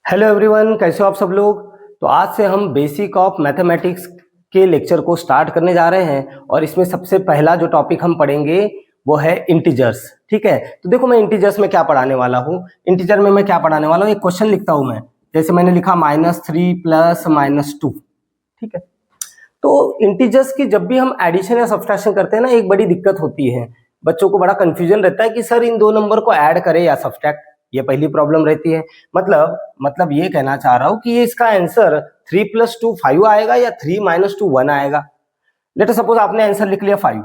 Hello everyone, कैसे हो आप सब लोग। तो आज से हम बेसिक ऑफ मैथमेटिक्स के लेक्चर को स्टार्ट करने जा रहे हैं और इसमें सबसे पहला जो टॉपिक हम पढ़ेंगे वो है इंटीजर्स। ठीक है, तो देखो मैं इंटीजर्स में क्या पढ़ाने वाला हूँ। इंटीजर में मैं क्या पढ़ाने वाला हूँ, एक क्वेश्चन लिखता हूँ मैं। जैसे मैंने लिखा -3 प्लस -2। ठीक है, तो इंटीजर्स की जब भी हम एडिशन या सब्ट्रैक्शन करते हैं ना, एक बड़ी दिक्कत होती है। बच्चों को बड़ा कंफ्यूजन रहता है कि सर इन दो नंबर को ऐड करें या सब्ट्रैक्ट, ये पहली प्रॉब्लम रहती है। मतलब ये कहना चाह रहा हूँ कि ये इसका आंसर 3 + 2 5 आएगा या 3 - 2 1 आएगा। लेट सपोज आपने आंसर लिख लिया 5,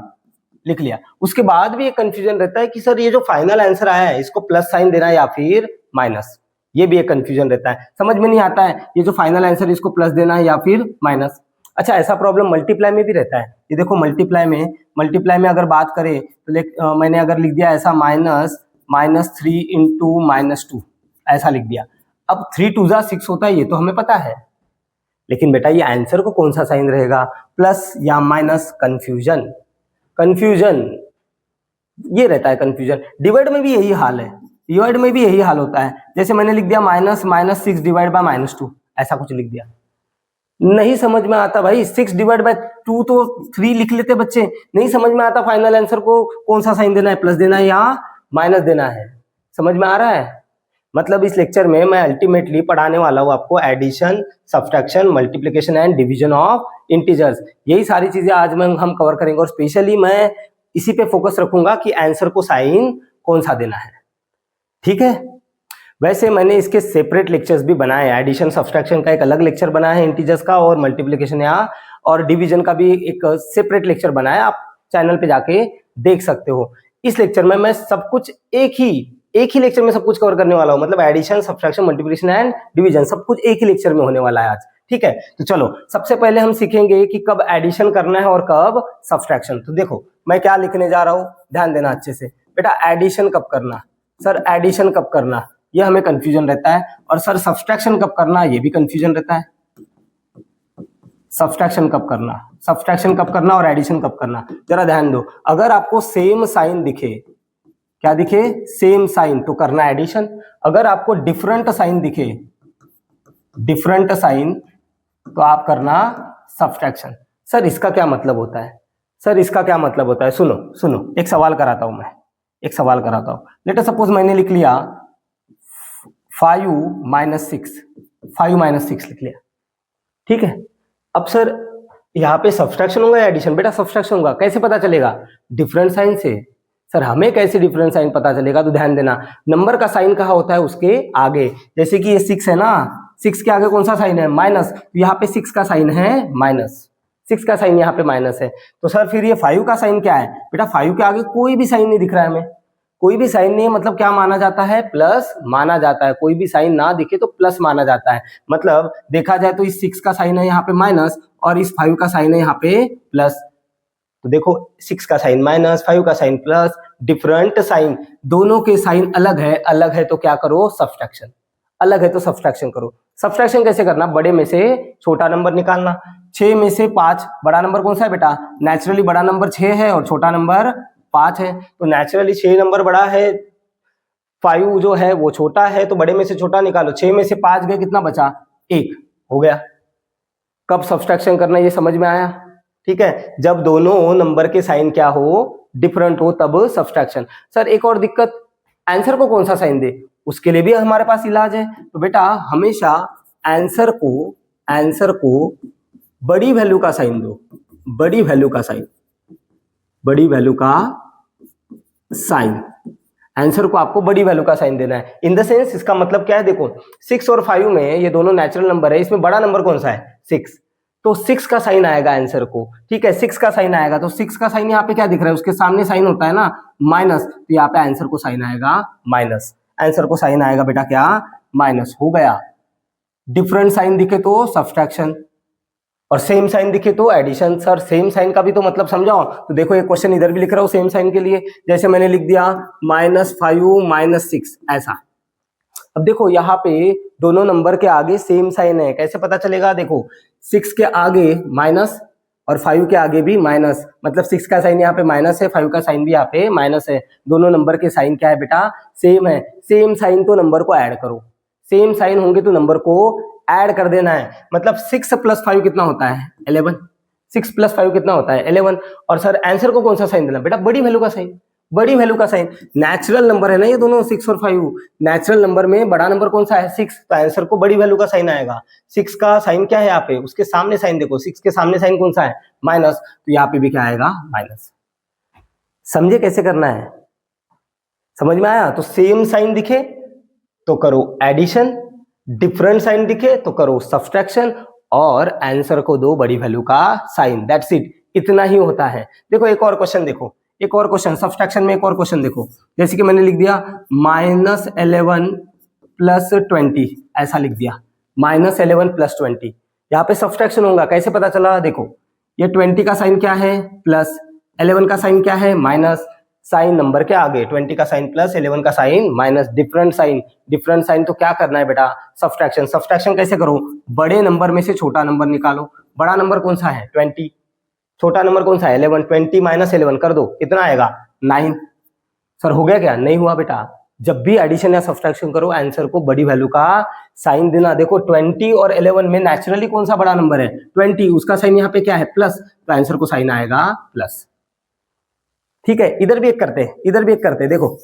लिख लिया, उसके बाद भी एक कंफ्यूजन रहता है कि सर ये जो फाइनल आंसर आया है इसको प्लस साइन देना या फिर माइनस। ये भी एक कंफ्यूजन रहता है, समझ में नहीं आता है ये जो फाइनल आंसर इसको प्लस देना है या फिर माइनस। अच्छा, ऐसा प्रॉब्लम मल्टीप्लाई में भी रहता है। ये देखो मल्टीप्लाई में अगर बात करें तो मैंने अगर लिख दिया ऐसा -3 × -2 ऐसा लिख दिया। अब 3 × 2 = 6 होता है, ये तो हमें पता है, लेकिन बेटा ये आंसर को कौन सा साइन रहेगा, प्लस या माइनस। कंफ्यूजन ये रहता है कंफ्यूजन। डिवाइड में भी यही हाल है, डिवाइड में भी यही हाल होता है। जैसे मैंने लिख दिया -6 / -2 ऐसा कुछ लिख दिया, नहीं समझ में आता भाई। 6 / 2 तो 3 लिख लेते बच्चे, नहीं समझ में आता फाइनल आंसर को कौन सा साइन देना है, प्लस देना है या माइनस देना है। समझ में आ रहा है। मतलब इस लेक्चर में मैं अल्टीमेटली पढ़ाने वाला हूँ आपको addition, subtraction, multiplication and division of integers. यही सारी चीजें आज में हम कवर करेंगे और स्पेशली मैं इसी पे फोकस रखूंगा कि आंसर को साइन कौन सा देना है। ठीक है, वैसे मैंने इसके सेपरेट लेक्चर्स भी बनाए हैं। एडिशन सब्ट्रैक्शन का एक अलग लेक्चर बनाया है इंटीजर्स का, और मल्टीप्लिकेशन या और डिवीजन का भी एक सेपरेट लेक्चर बनाया है, आप चैनल पे जाके देख सकते हो। इस लेक्चर में मैं सब कुछ एक ही लेक्चर में सब कुछ कवर करने वाला हूँ। मतलब addition, subtraction, multiplication and division सब कुछ एक ही लेक्चर में होने वाला है आज। ठीक है, तो चलो सबसे पहले हम सीखेंगे कि कब एडिशन करना है और कब सब्ट्रैक्शन। तो देखो मैं क्या लिखने जा रहा हूँ, ध्यान देना अच्छे से। बेटा एडिशन कब करना, सर एडिशन कब करना, ये हमें कंफ्यूजन रहता है। और सर सब्ट्रैक्शन कब करना, ये भी कंफ्यूजन रहता है। सब्ट्रैक्शन कब करना और एडिशन कब करना, जरा ध्यान दो। अगर आपको सेम साइन दिखे, क्या दिखे, सेम साइन, तो करना एडिशन। अगर आपको डिफरेंट साइन दिखे, डिफरेंट साइन, तो आप करना सब्ट्रैक्शन। सर इसका क्या मतलब होता है, सर इसका क्या मतलब होता है, सुनो एक सवाल कराता हूं मैं, एक सवाल कराता हूं। लेट अस सपोज मैंने लिख लिया 5 - 6 लिख लिया। ठीक है, अब सर यहाँ पे सब्ट्रैक्शन होगा या एडिशन, बेटा सब्ट्रैक्शन होगा। कैसे पता चलेगा, डिफरेंट साइन से। सर हमें कैसे डिफरेंट साइन पता चलेगा, तो ध्यान देना, नंबर का साइन कहाँ होता है, उसके आगे। जैसे कि ये 6 है ना, 6 के आगे कौन सा साइन है, माइनस, तो यहाँ पे 6 का साइन है माइनस, 6 का साइन यहाँ पे माइनस है। तो सर फिर ये 5 का साइन क्या है, बेटा 5 के आगे कोई भी साइन नहीं दिख रहा है हमें, कोई भी साइन नहीं है, मतलब क्या माना जाता है, प्लस माना जाता है। कोई भी साइन ना दिखे तो प्लस माना जाता है। मतलब देखा जाए तो इस 6 का साइन है यहाँ पे माइनस और इस 5 का साइन है यहाँ पे प्लस। तो देखो 6 का साइन माइनस, 5 का साइन प्लस, डिफरेंट साइन, दोनों के साइन अलग है तो क्या करो, सब्ट्रैक्शन। अलग है तो सब्ट्रैक्शन करो। सब्ट्रैक्शन कैसे करना, बड़े में से छोटा नंबर निकालना। 6 में से 5, बड़ा नंबर कौन सा है बेटा, नेचुरली बड़ा नंबर 6 है और छोटा नंबर 5 है। तो नेचुरली 6 नंबर बड़ा है, 5 जो है वो छोटा है, तो बड़े में से छोटा निकालो। 6 में से 5 गए, कितना बचा, 1 हो गया। कब सब्ट्रैक्शन करना ये समझ में आया। ठीक है, जब दोनों नंबर के साइन क्या हो, डिफरेंट हो, तब सब्ट्रैक्शन। सर एक और दिक्कत, आंसर को कौन सा साइन दे, उसके लिए भी हमारे पास इलाज है। तो बेटा हमेशा आंसर को बड़ी वैल्यू का साइन दो, बड़ी वैल्यू का साइन, आंसर को आपको बड़ी वैल्यू का साइन देना है। इन द सेंस इसका मतलब क्या है, देखो 6 और 5 में ये दोनों नेचुरल नंबर है, इसमें बड़ा नंबर कौन सा है, 6, तो 6 का साइन आएगा आंसर को। ठीक है, 6 का साइन आएगा, तो 6 का साइन यहाँ पे क्या दिख रहा है, उसके सामने साइन होता है ना माइनस, तो यहाँ पे आंसर को साइन आएगा माइनस। आंसर को साइन आएगा बेटा क्या, माइनस। हो गया। डिफरेंट साइन दिखे तो सब्ट्रैक्शन और सेम साइन दिखे तो एडिशन। सर सेम साइन का भी तो मतलब समझाओ। तो देखो एक क्वेश्चन इधर भी लिख रहा हूँ सेम साइन के लिए। जैसे मैंने लिख दिया -5 - 6 ऐसा। अब देखो यहाँ पे दोनों नंबर के आगे सेम साइन है, कैसे पता चलेगा, देखो 6 के आगे माइनस और 5 के आगे भी माइनस, मतलब 6 का साइन यहाँ पे माइनस है, 5 का साइन भी यहाँ पे माइनस है। दोनों नंबर के साइन क्या है बेटा, सेम है। सेम साइन तो नंबर को ऐड करो, सेम साइन होंगे तो नंबर को ऐड कर देना है। मतलब 6 + 5 कितना होता है 11, 6 + 5 कितना होता है 11। और सर आंसर को कौन सा साइन देना, बेटा बड़ी वैल्यू का साइन, बड़ी वैल्यू का साइन। नेचुरल नंबर है ना ये दोनों 6 और 5, नेचुरल नंबर में बड़ा नंबर कौन सा है 6, तो आंसर को बड़ी वैल्यू का साइन आएगा। 6 का साइन क्या है यहाँ पे, उसके सामने साइन देखो, 6 के सामने साइन कौन सा है माइनस, तो यहाँ पे भी क्या आएगा माइनस। समझे कैसे करना है, समझ में आया। तो सेम साइन दिखे तो करो एडिशन, डिफरेंट साइन दिखे तो करो सब्सट्रैक्शन, और आंसर को दो बड़ी वैल्यू का साइन, दैट्स इट, इतना ही होता है। देखो एक और क्वेश्चन देखो, एक और क्वेश्चन सब्सट्रैक्शन में, एक और क्वेश्चन देखो, जैसे कि मैंने लिख दिया -11 + 20, ऐसा लिख दिया -11 + 20। यहाँ पे सब्सट्रैक्शन होगा, कैसे पता चला, देखो ये 20 का साइन क्या है प्लस, 11 का साइन क्या है माइनस, साइन नंबर के आगे 20 का साइन प्लस 11 का sign minus, different sign, different sign तो क्या करना है बेटा सब्सट्रैक्शन। सब्सट्रैक्शन कैसे करो, बड़े नंबर में से छोटा नंबर निकालो, बड़ा नंबर कौन सा है 20, छोटा नंबर कौन सा है 11, 20 - 11 कर दो, कितना आएगा 9। सर हो गया क्या, नहीं हुआ बेटा। जब भी एडिशन या सब्सट्रैक्शन करो आंसर को बड़ी वैल्यू का साइन देना। देखो 20 और 11 में नेचुरली कौन सा बड़ा नंबर है 20, उसका साइन यहाँ पे क्या है प्लस, तो आंसर को साइन आएगा प्लस। ठीक है, इधर भी एक करते हैं, इधर भी एक करते हैं। देखो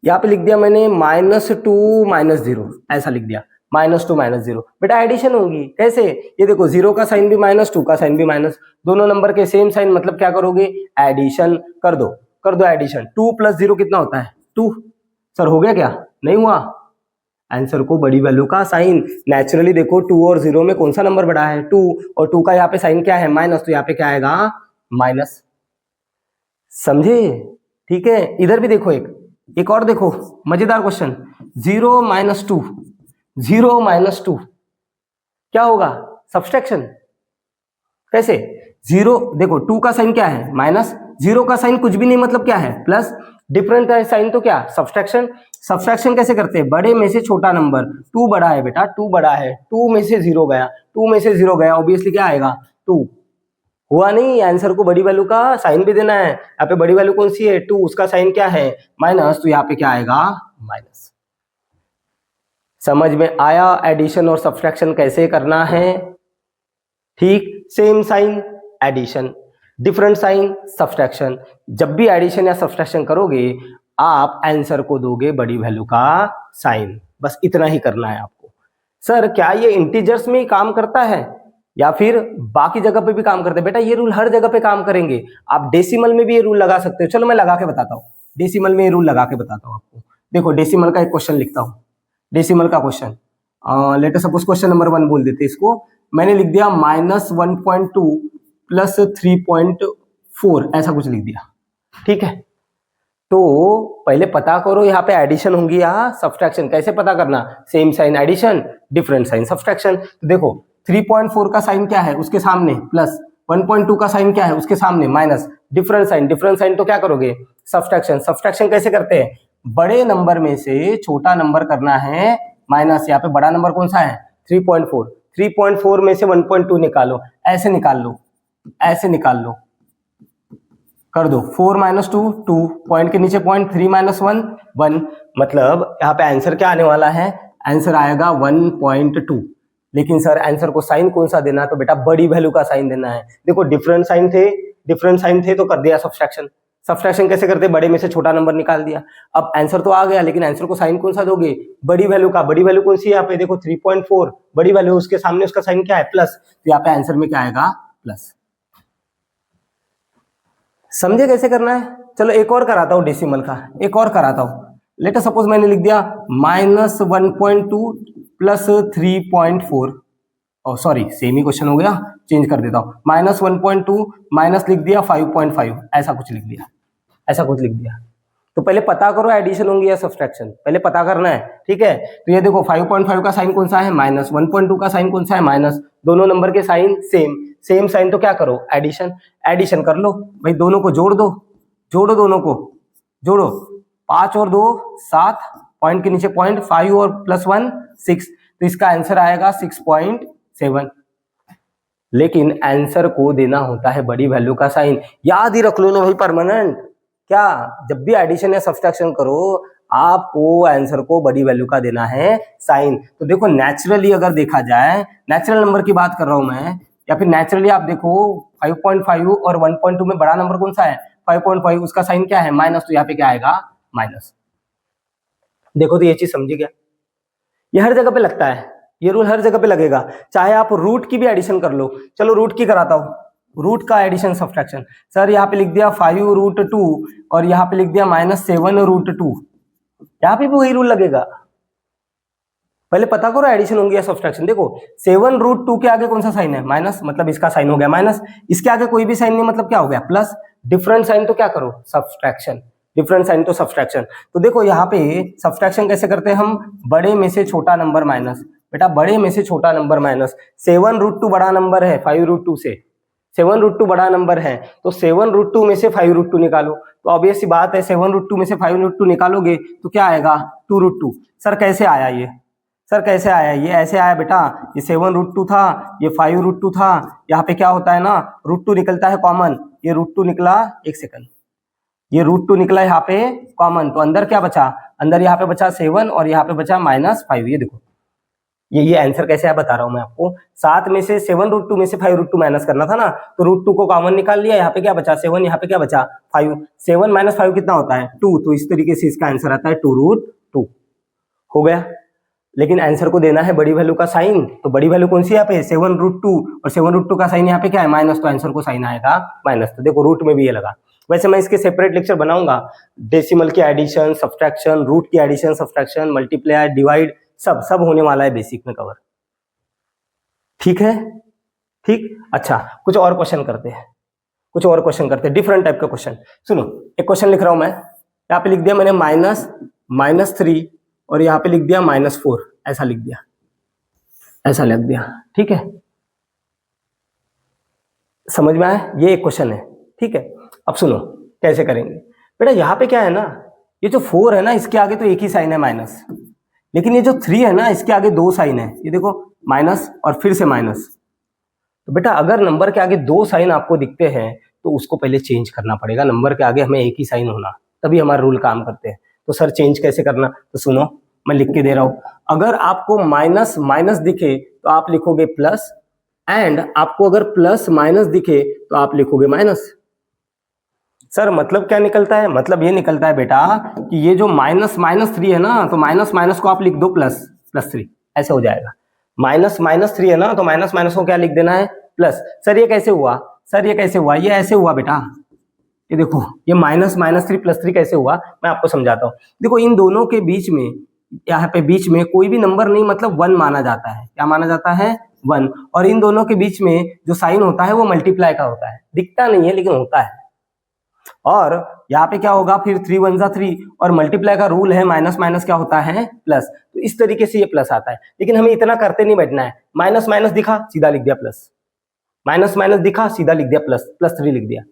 यहाँ पे लिख दिया मैंने -2 - 0, ऐसा लिख दिया -2 - 0, बेटा एडिशन होगी कैसे, ये देखो 0 का साइन भी माइनस, 2 का साइन भी माइनस, दोनों नंबर के सेम साइन, मतलब क्या करोगे एडिशन कर दो, कर दो एडिशन। 2 + 0 कितना होता है 2। सर हो गया क्या, नहीं हुआ। आंसर को बड़ी वैल्यू का साइन, नेचुरली देखो 2 और 0 में कौन सा नंबर बड़ा है 2, और 2 का यहाँ पे साइन क्या है माइनस, तो यहाँ पे क्या आएगा माइनस। समझे, ठीक है। इधर भी देखो एक और देखो मजेदार क्वेश्चन, 0 - 2, 0 - 2 क्या होगा सब्सट्रैक्शन। कैसे, 0 देखो 2 का साइन क्या है माइनस, 0 का साइन कुछ भी नहीं मतलब क्या है प्लस, डिफरेंट साइन तो क्या सब्सट्रैक्शन। सब्सट्रैक्शन कैसे करते हैं, बड़े में से छोटा नंबर, 2 बड़ा है बेटा, 2 बड़ा है, 2 में से 0 गया, 2 में से 0 गया, ऑब्वियसली क्या आएगा 2। हुआ नहीं, आंसर को बड़ी वैल्यू का साइन भी देना है। यहाँ पे बड़ी वैल्यू कौन सी है 2, उसका साइन क्या है माइनस, तो यहाँ पे क्या आएगा माइनस। समझ में आया एडिशन और सब्सट्रैक्शन कैसे करना है। ठीक, same sign addition, different sign subtraction. जब भी एडिशन या सब्सट्रैक्शन करोगे आप आंसर को दोगे बड़ी वैल्यू का साइन, बस इतना ही करना है आपको। सर क्या ये इंटीजर्स में ही काम करता है या फिर बाकी जगह पे भी काम करते हैं, बेटा ये रूल हर जगह पे काम करेंगे। आप डेसिमल में भी ये रूल लगा सकते हो, चलो मैं लगा के बताता हूँ, डेसिमल में ये रूल लगा के बताता हूँ आपको। देखो डेसिमल का एक क्वेश्चन लिखता हूँ, डेसिमल का question, let us suppose question number 1 बोल देते इसको। मैंने लिख दिया -1.2 + 3.4, ऐसा कुछ लिख दिया। ठीक है, तो पहले पता करो यहाँ पे एडिशन होंगी या सब्सट्रैक्शन। कैसे पता करना, same sign addition, different sign subtraction. तो देखो 3.4 का साइन क्या है उसके सामने प्लस, 1.2 का साइन क्या है उसके सामने minus, different sign, different sign तो क्या करोगे सब्सट्रैक्शन। सब्सट्रैक्शन कैसे करते हैं, बड़े नंबर में से छोटा नंबर करना है माइनस, यहाँ पे बड़ा नंबर कौन सा है 3.4, 3.4 में से 1.2 निकालो, ऐसे निकाल लो, ऐसे निकाल लो, कर दो 4 - 2 2, पॉइंट के नीचे पॉइंट, 3 - 1 1, मतलब यहाँ पे आंसर क्या आने वाला है, आंसर आएगा 1.2। लेकिन सर आंसर को साइन कौन सा देना, तो बेटा बड़ी वैल्यू का साइन देना है। देखो डिफरेंट साइन थे, डिफरेंट साइन थे तो कर दिया सब्सट्रैक्शन। सब्सट्रैक्शन कैसे करते, बड़े में से छोटा नंबर निकाल दिया। अब आंसर तो आ गया, लेकिन आंसर को साइन कौन सा दोगे, बड़ी वैल्यू का। बड़ी वैल्यू कौन सी है यहाँ पे, देखो 3.4 बड़ी वैल्यू, उसके सामने उसका साइन क्या है प्लस, तो यहाँ पे आंसर में क्या आएगा प्लस। समझे कैसे करना है। चलो एक और कराता हूँ डेसिमल का, एक और कराता हूँ। लेट अस सपोज मैंने लिख दिया -1.2 + 3.4, और सॉरी सेम ही क्वेश्चन हो गया, चेंज कर देता हूँ, -1.2 माइनस लिख दिया 5.5, ऐसा कुछ लिख दिया, ऐसा कुछ लिख दिया। तो पहले पता करो एडिशन होंगी या सब्सट्रैक्शन, पहले पता करना है। ठीक है, तो ये देखो 5.5 का साइन कौन सा है माइनस, 1.2 का साइन कौन सा है माइनस, दोनों नंबर के साइन सेम, सेम साइन तो क्या करो एडिशन, एडिशन कर लो भाई, दोनों को जोड़ दो, जोड़ो दोनों को, जोड़ो 5 और 2 7, पॉइंट के नीचे पॉइंट, 5 और +1 6, तो इसका आंसर आएगा 6.7। लेकिन आंसर को देना होता है बड़ी वैल्यू का साइन, याद ही रख लो ना भाई परमानेंट। क्या, जब भी एडिशन या सब्सट्रैक्शन करो आपको आंसर को बड़ी वैल्यू का देना है साइन। तो देखो नेचुरली अगर देखा जाए, नेचुरल नंबर की बात कर रहा हूं मैं, या फिर नेचुरली आप देखो 5.5 और 1.2 में बड़ा नंबर कौन सा है 5.5, उसका साइन क्या है माइनस, तो यहाँ पे क्या आएगा माइनस। देखो तो ये चीज समझी क्या, ये हर जगह पे लगता है, ये रूल हर जगह पे लगेगा, चाहे आप रूट की भी एडिशन कर लो। चलो रूट की कराता हूं, रूट का एडिशन सब्ट्रैक्शन। सर यहाँ पे लिख दिया 5√2 और यहाँ पे लिख दिया -7√2, यहाँ पे भी वही रूल लगेगा। पहले पता करो एडिशन होंगी या सब्ट्रैक्शन। देखो 7√2 के आगे कौन सा साइन है माइनस, मतलब इसका साइन हो गया माइनस, इसके आगे कोई भी साइन नहीं मतलब क्या हो गया प्लस, डिफरेंट साइन तो क्या करो सब्ट्रैक्शन, डिफरेंट साइन तो सब्ट्रैक्शन। तो देखो यहाँ पे सब्ट्रैक्शन कैसे करते हैं हम, बड़े में से छोटा नंबर माइनस, बेटा बड़े में से छोटा नंबर माइनस। 7√2 बड़ा नंबर है 5√2 से, 7√2 बड़ा नंबर है, तो 7√2 में से 5√2 निकालो, तो ऑब्वियस सी बात है 7√2 में से 5√2 निकालोगे तो क्या आएगा 2√2। सर कैसे आया ये, सर कैसे आया ये, ऐसे आया बेटा, ये 7√2 था, ये 5√2 था, यहाँ पे क्या होता है ना √2 निकलता है कॉमन, ये √2 निकला, एक सेकंड, ये √2 निकला यहाँ पे कॉमन, तो अंदर क्या बचा, अंदर यहाँ पे बचा 7 और यहाँ पे बचा -5। ये देखो ये आंसर कैसे है बता रहा हूं मैं आपको, 7 में से 7√2 में से 5√2 माइनस करना था ना, तो √2 को कॉमन निकाल लिया, यहाँ पे क्या बचा 7, यहाँ पे क्या बचा 5, 7 - 5 कितना होता है 2, तो इस तरीके से इसका आंसर आता है 2√2 हो गया। लेकिन आंसर को देना है बड़ी वैल्यू का साइन, तो बड़ी वैल्यू कौन सी यहाँ पे 7√2 और 7√2 का साइन यहाँ पे क्या है माइनस, तो आंसर को साइन आएगा माइनस। तो देखो रूट में भी ये लगा। वैसे मैं इसके सेपरेट लेक्चर बनाऊंगा, डेसिमल की एडिशन सब्ट्रैक्शन, रूट की एडिशन सब्ट्रैक्शन, मल्टीप्लाई डिवाइड, सब होने वाला है बेसिक में कवर, ठीक है ठीक। अच्छा कुछ और क्वेश्चन करते हैं, कुछ और क्वेश्चन करते हैं, डिफरेंट टाइप का क्वेश्चन। सुनो एक क्वेश्चन लिख रहा हूं मैं, यहाँ पे लिख दिया मैंने -3 और यहाँ पे लिख दिया -4, ऐसा लिख दिया, ऐसा लिख दिया, ठीक है समझ में आया, ये एक क्वेश्चन है, ठीक है। अब सुनो कैसे करेंगे बेटा, यहाँ पे क्या है ना, ये जो 4 है ना इसके आगे तो एक ही साइन है माइनस, लेकिन ये जो 3 है ना इसके आगे 2 साइन है, ये देखो माइनस और फिर से माइनस। तो बेटा अगर नंबर के आगे 2 साइन आपको दिखते हैं तो उसको पहले चेंज करना पड़ेगा, नंबर के आगे हमें एक ही साइन होना, तभी हमारा रूल काम करते हैं। तो सर चेंज कैसे करना, तो सुनो मैं लिख के दे रहा हूं, अगर आपको माइनस माइनस दिखे तो आप लिखोगे प्लस, एंड आपको अगर प्लस माइनस दिखे तो आप लिखोगे माइनस। सर मतलब क्या निकलता है, मतलब ये निकलता है बेटा कि ये जो -3 है ना, तो माइनस माइनस को आप लिख दो +3, ऐसे हो जाएगा। -3 है ना, तो माइनस माइनस को क्या लिख देना है प्लस। सर ये कैसे हुआ, सर ये कैसे हुआ, ये ऐसे हुआ बेटा, ये देखो ये -3 +3 कैसे हुआ, मैं आपको समझाता हूँ। देखो इन दोनों के बीच में, यहाँ पे बीच में कोई भी नंबर नहीं, मतलब 1 माना जाता है, क्या माना जाता है 1, और इन दोनों के बीच में जो साइन होता है वो मल्टीप्लाई का होता है, दिखता नहीं है लेकिन होता है। और यहाँ पे क्या होगा फिर 3 × 1 = 3, और मल्टीप्लाई का रूल है माइनस माइनस क्या होता है प्लस, तो इस तरीके से ये प्लस आता है। लेकिन हमें इतना करते नहीं बैठना है, माइनस माइनस दिखा सीधा लिख दिया प्लस, माइनस माइनस दिखा सीधा लिख दिया +3 लिख दिया,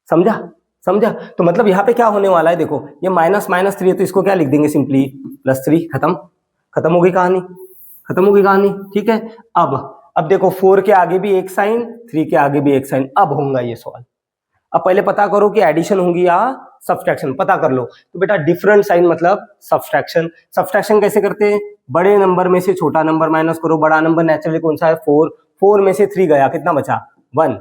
समझा समझा। तो मतलब यहाँ पे क्या होने वाला है, देखो ये -3 है तो इसको क्या लिख देंगे सिंपली +3, खत्म हो गई कहानी, खत्म हो गई कहानी, ठीक है। अब देखो 4 के आगे भी एक साइन, 3 के आगे भी एक साइन, अब होगा ये सवाल। अब पहले पता करो कि एडिशन होगी या सब्ट्रैक्शन, पता कर लो। तो बेटा डिफरेंट साइन मतलब सब्ट्रैक्शन। सब्ट्रैक्शन कैसे करते हैं, बड़े नंबर में से छोटा नंबर माइनस करो, बड़ा नंबर नेचुरली कौन सा है 4 में से 3 गया, कितना बचा 1।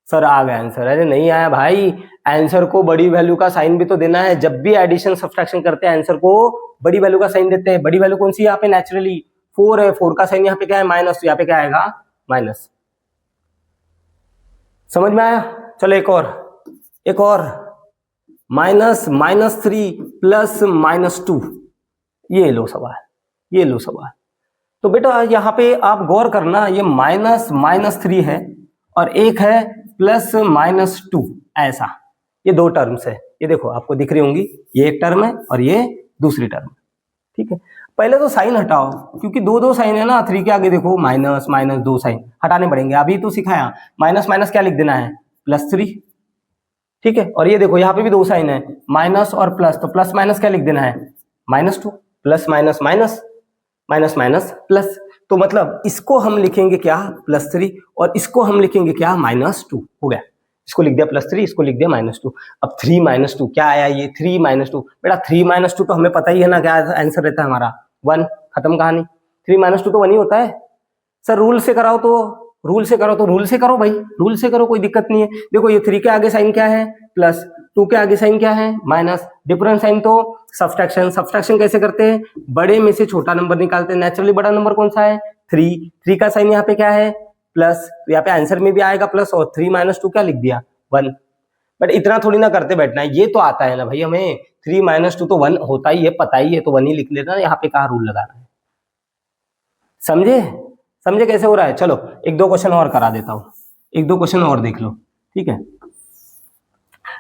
सर आ गया आंसर, अरे नहीं आया भाई, आंसर को बड़ी वैल्यू का साइन भी तो देना है। जब भी एडिशन सब्ट्रैक्शन करते हैं आंसर को बड़ी वैल्यू का साइन देते हैं। बड़ी वैल्यू कौन सी है यहाँ पे, नेचुरली 4 है, 4 का साइन यहाँ पे क्या है माइनस, तो यहाँ पे क्या आएगा माइनस। समझ में आया, चलो एक और -3 + -2, ये लो सवाल। तो बेटा यहाँ पे आप गौर करना, ये -3 है और एक है +-2, ऐसा ये 2 टर्म्स है, ये देखो आपको दिख रही होंगी, ये एक टर्म है और ये दूसरी टर्म, ठीक है। पहले तो साइन हटाओ, क्योंकि 2 साइन है ना, 3 के आगे देखो माइनस माइनस 2 साइन हटाने पड़ेंगे। अभी तो सिखाया माइनस माइनस क्या लिख देना है +3, ठीक है। और ये देखो यहाँ पे भी 2 साइन है, माइनस और प्लस, तो प्लस माइनस क्या लिख देना है -2, plus minus minus, minus minus plus. तो मतलब इसको हम लिखेंगे क्या +3 और इसको हम लिखेंगे क्या -2, हो गया। इसको लिख दिया +3, इसको लिख दिया -2। अब 3 - 2 क्या आया, ये 3 - 2, बेटा 3 - 2 तो हमें पता ही है ना क्या आंसर रहता है हमारा, 1, खत्म कहानी। 3 - 2 तो 1 ही होता है। सर रूल से कराओ तो रूल से करो, तो रूल से करो भाई, रूल से करो, कोई दिक्कत नहीं है। देखो ये 3 के आगे साइन क्या है, प्लस, 2 के आगे साइन क्या है, माइनस, डिफरेंस साइन तो सब्सट्रैक्शन। सब्सट्रैक्शन कैसे करते हैं, बड़े में से छोटा नंबर निकालते हैं। नेचुरली बड़ा नंबर कौन सा है, 3। 3 का साइन यहाँ पे क्या है, प्लस, तो यहाँ पे आंसर में भी आएगा प्लस, और 3 - 2 क्या लिख दिया, 1। बट इतना थोड़ी ना करते बैठना है, ये तो आता है ना भाई हमें, 3 - 2 तो 1 होता ही है, पता ही है, तो 1 ही लिख लेना, यहाँ पे कहाँ रूल लगाना है। समझे, समझे कैसे हो रहा है। चलो एक दो क्वेश्चन और करा देता हूं, एक दो क्वेश्चन और देख लो, ठीक है।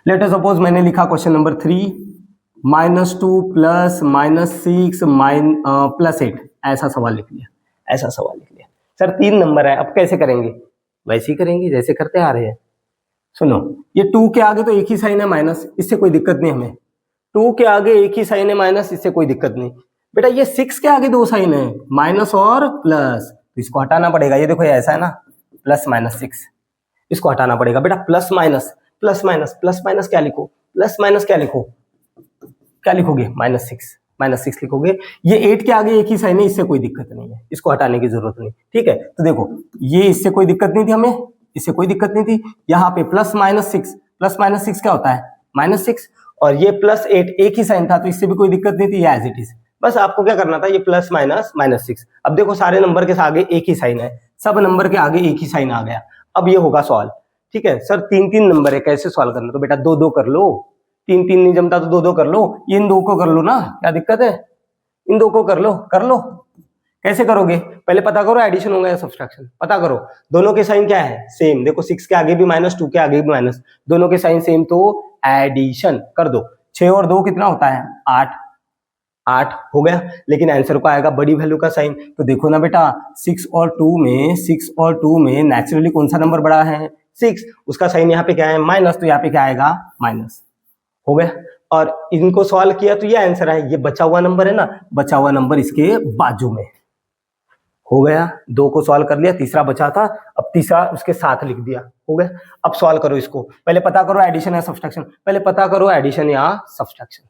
लेट अस सपोज मैंने लिखा क्वेश्चन नंबर 3 -2 प्लस -6 +8, ऐसा सवाल लिख लिया, ऐसा सवाल लिख लिया। सर 3 नंबर है, अब कैसे करेंगे, वैसे ही करेंगे जैसे करते आ रहे हैं। सुनो, ये 2 के आगे तो एक ही साइन है माइनस, इससे कोई दिक्कत नहीं हमें। 2 के आगे एक ही साइन है माइनस, इससे कोई दिक्कत नहीं। बेटा ये 6 के आगे 2 साइन है, माइनस और प्लस, तो इसको हटाना पड़ेगा। ये देखो ये ऐसा है ना, +-6, इसको हटाना पड़ेगा। बेटा प्लस माइनस क्या लिखो, प्लस माइनस क्या लिखो, क्या लिखोगे, -6 लिखोगे। ये 8 के आगे एक ही साइन है, इससे कोई दिक्कत नहीं है, इसको हटाने की जरूरत नहीं, ठीक है। तो देखो ये इससे कोई दिक्कत नहीं थी हमें, इससे कोई दिक्कत नहीं थी। यहाँ पे +-6 क्या होता है, -6, और ये +8 एक ही साइन था, तो इससे भी कोई दिक्कत नहीं थी, एज इट इज। बस आपको क्या करना था, ये +-6। अब देखो सारे नंबर के आगे एक ही साइन है, सब नंबर के आगे एक ही साइन आ गया। अब ये होगा सॉल्व, ठीक है। सर 3 नंबर है, कैसे सॉल्व करना, तो बेटा 2 कर लो। 3 नहीं जमता तो 2 कर लो, इन 2 को कर लो ना, क्या दिक्कत है, इन 2 को कर लो, कर लो। कैसे करोगे, पहले पता करो एडिशन होगा या सब्सट्रैक्शन, पता करो। दोनों के साइन क्या है, सेम। देखो 6 के आगे भी माइनस, 2 के आगे भी माइनस, दोनों के साइन सेम, तो एडिशन कर दो। 6 और 2 कितना होता है, 8 हो गया। लेकिन आंसर को आएगा बड़ी वैल्यू का साइन, तो देखो ना बेटा 6 और 2 में नेचुरली कौन सा नंबर बड़ा है, 6, उसका साइन यहाँ पे क्या है, माइनस, तो यहाँ पे क्या आएगा, माइनस, हो गया। और इनको सॉल्व किया तो ये आंसर है, ये बचा हुआ नंबर है ना, बचा हुआ नंबर इसके बाजू में, हो गया। 2 को सॉल्व कर लिया, तीसरा बचा था, अब तीसरा उसके साथ लिख दिया, हो गया। अब सॉल्व करो इसको, पहले पता करो एडिशन या सब्सट्रैक्शन, पहले पता करो एडिशन या सब्सट्रैक्शन।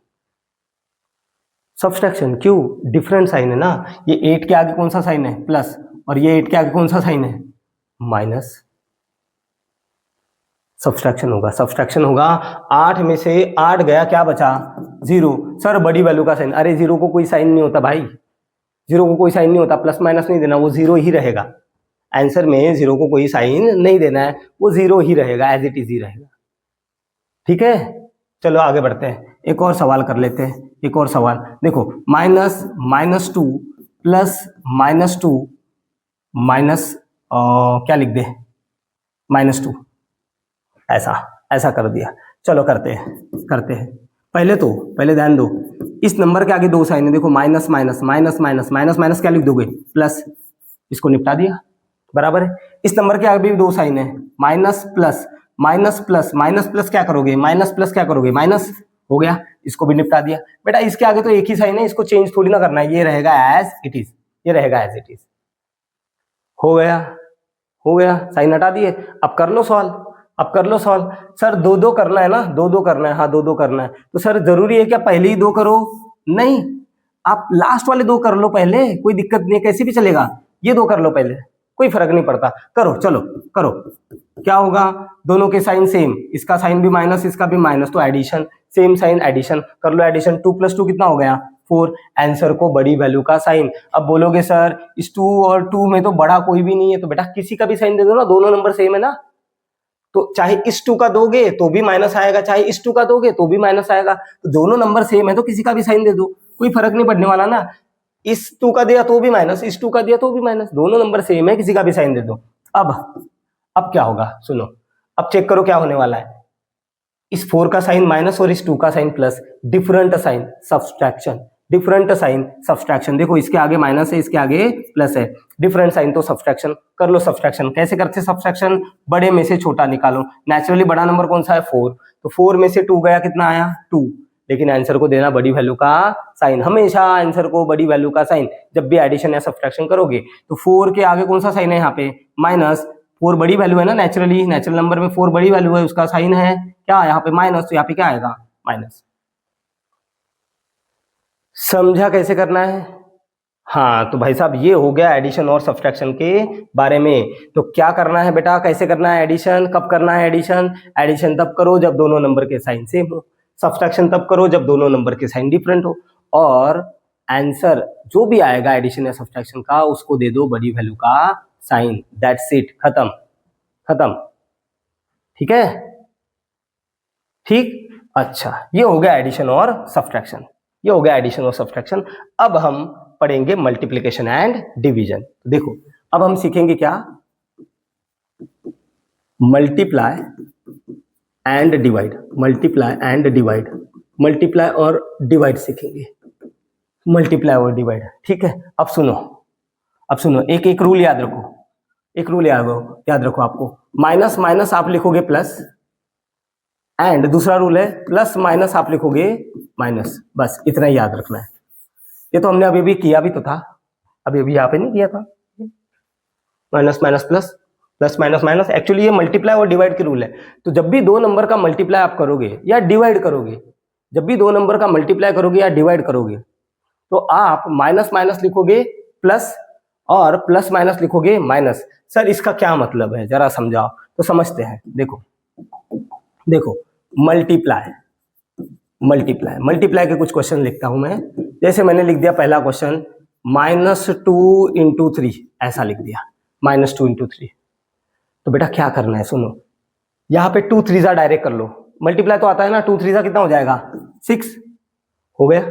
सब्सट्रैक्शन क्यों, डिफरेंट साइन है ना, ये 8 के आगे कौन सा साइन है, प्लस, और ये 8 के आगे कौन सा साइन है, माइनस। सब्सट्रैक्शन होगा, सब्सट्रैक्शन होगा। 8 में से 8 गया, क्या बचा, 0। सर बड़ी वैल्यू का साइन, अरे 0 को कोई साइन नहीं होता भाई, 0 को कोई साइन नहीं होता, प्लस माइनस नहीं देना, वो 0 ही रहेगा। आंसर में 0 को कोई साइन नहीं देना है, वो 0 ही रहेगा, एज इट इज ही रहेगा, ठीक है। चलो आगे बढ़ते हैं, एक और सवाल कर लेते हैं, एक और सवाल देखो, -2 प्लस -2 माइनस क्या लिख दे, -2, ऐसा कर दिया। चलो करते हैं। पहले ध्यान दो, इस नंबर के आगे 2 साइन है, देखो माइनस माइनस क्या लिख दोगे, प्लस, इसको निपटा दिया, बराबर है। इस नंबर के आगे भी 2 साइन है, माइनस प्लस क्या करोगे, माइनस, हो गया, इसको भी निपटा दिया। बेटा इसके आगे तो एक ही साइन है, इसको चेंज थोड़ी ना करना है, ये रहेगा एज इट इज, हो गया, साइन हटा दिए। अब कर लो सॉल्व। सर 2 करना है ना, 2 करना है, हाँ 2 करना है, तो सर जरूरी है क्या पहले ही 2 करो, नहीं, आप लास्ट वाले 2 कर लो पहले, कोई दिक्कत नहीं है, कैसे भी चलेगा, ये 2 कर लो पहले, कोई फर्क नहीं पड़ता, करो, चलो करो। क्या होगा, दोनों के साइन सेम, इसका साइन भी माइनस, इसका भी माइनस, तो एडिशन, सेम साइन, एडिशन कर लो। एडिशन 2 + 2 कितना हो गया, 4। आंसर को बड़ी वैल्यू का साइन। अब बोलोगे सर इस 2 और 2 में तो बड़ा कोई भी नहीं है, तो बेटा किसी का भी साइन दे दो ना, दोनों नंबर सेम है ना, तो चाहे इस 2 का दोगे तो भी माइनस आएगा, चाहे इस 2 का दोगे तो भी माइनस आएगा, तो दोनों नंबर सेम है, तो किसी का भी साइन दे दो, कोई फर्क नहीं पड़ने वाला ना। इस 2 का दिया तो भी माइनस, इस 2 का दिया तो भी माइनस, दोनों नंबर सेम है, किसी का भी साइन दे दो। अब क्या होगा, सुनो, अब चेक करो क्या होने वाला है। इस 4 का साइन माइनस और इस 2 का sign plus, different sign subtraction. देखो इसके आगे माइनस है, इसके आगे प्लस है, डिफरेंट साइन, तो सब्सट्रैक्शन कर लो। सब्सट्रैक्शन कैसे करते हैं, सब्सट्रैक्शन बड़े में से छोटा निकालो। नेचुरली बड़ा नंबर कौन सा है, 4, तो 4 में से 2 गया, कितना आया, 2। लेकिन आंसर को देना बड़ी वैल्यू का साइन, हमेशा आंसर को बड़ी वैल्यू का साइन। जब भी एडिशन या सब्सट्रैक्शन करोगे तो 4 के आगे कौन सा साइन है, यहाँ पे माइनस, 4 बड़ी वैल्यू है ना, नेचुरली नेचुरल नंबर में 4 बड़ी वैल्यू है, उसका साइन है क्या यहाँ पे माइनस, तो यहाँ पे क्या आएगा माइनस। समझा कैसे करना है? हाँ तो भाई साहब ये हो गया एडिशन और सब्सट्रैक्शन के बारे में। तो क्या करना है बेटा, कैसे करना है एडिशन, कब करना है एडिशन? एडिशन तब करो जब दोनों नंबर के साइन सेम हो, सब्सट्रैक्शन तब करो जब दोनों नंबर के साइन डिफरेंट हो, और आंसर जो भी आएगा एडिशन या सब्सट्रैक्शन का उसको दे दो बड़ी वैल्यू का साइन, दैट्स इट, खत्म खत्म। ठीक है, ठीक। अच्छा ये हो गया एडिशन और सब्सट्रैक्शन, ये हो गया एडिशन और सब्सट्रैक्शन। अब हम पढ़ेंगे मल्टीप्लिकेशन एंड डिवीजन। देखो अब हम सीखेंगे क्या, multiply and divide, multiply and divide, multiply और डिवाइड सीखेंगे, मल्टीप्लाई और डिवाइड। ठीक है, अब सुनो, अब सुनो, एक एक रूल याद रखो, एक रूल याद रखो आपको, माइनस माइनस आप लिखोगे प्लस, एंड दूसरा रूल है प्लस माइनस आप लिखोगे माइनस, बस इतना ही याद रखना है। ये तो हमने अभी अभी किया भी तो था, अभी अभी यहाँ पे नहीं किया था, minus minus plus, plus minus minus, actually ये मल्टीप्लाई और डिवाइड के रूल है। तो जब भी दो नंबर का मल्टीप्लाई आप करोगे या डिवाइड करोगे, जब भी दो नंबर का मल्टीप्लाई करोगे या डिवाइड करोगे, तो आप माइनस माइनस लिखोगे प्लस और प्लस माइनस लिखोगे माइनस। सर इसका क्या मतलब है जरा समझाओ, तो समझते हैं। देखो देखो मल्टीप्लाई, मल्टीप्लाई मल्टीप्लाई के कुछ क्वेश्चन लिखता हूं मैं, जैसे मैंने लिख दिया पहला क्वेश्चन -2 × 3, ऐसा लिख दिया -2 × 3। तो बेटा क्या करना है सुनो, यहाँ पे 2 3 डायरेक्ट कर लो, मल्टीप्लाई तो आता है ना, 2 3 कितना हो जाएगा 6, हो गया।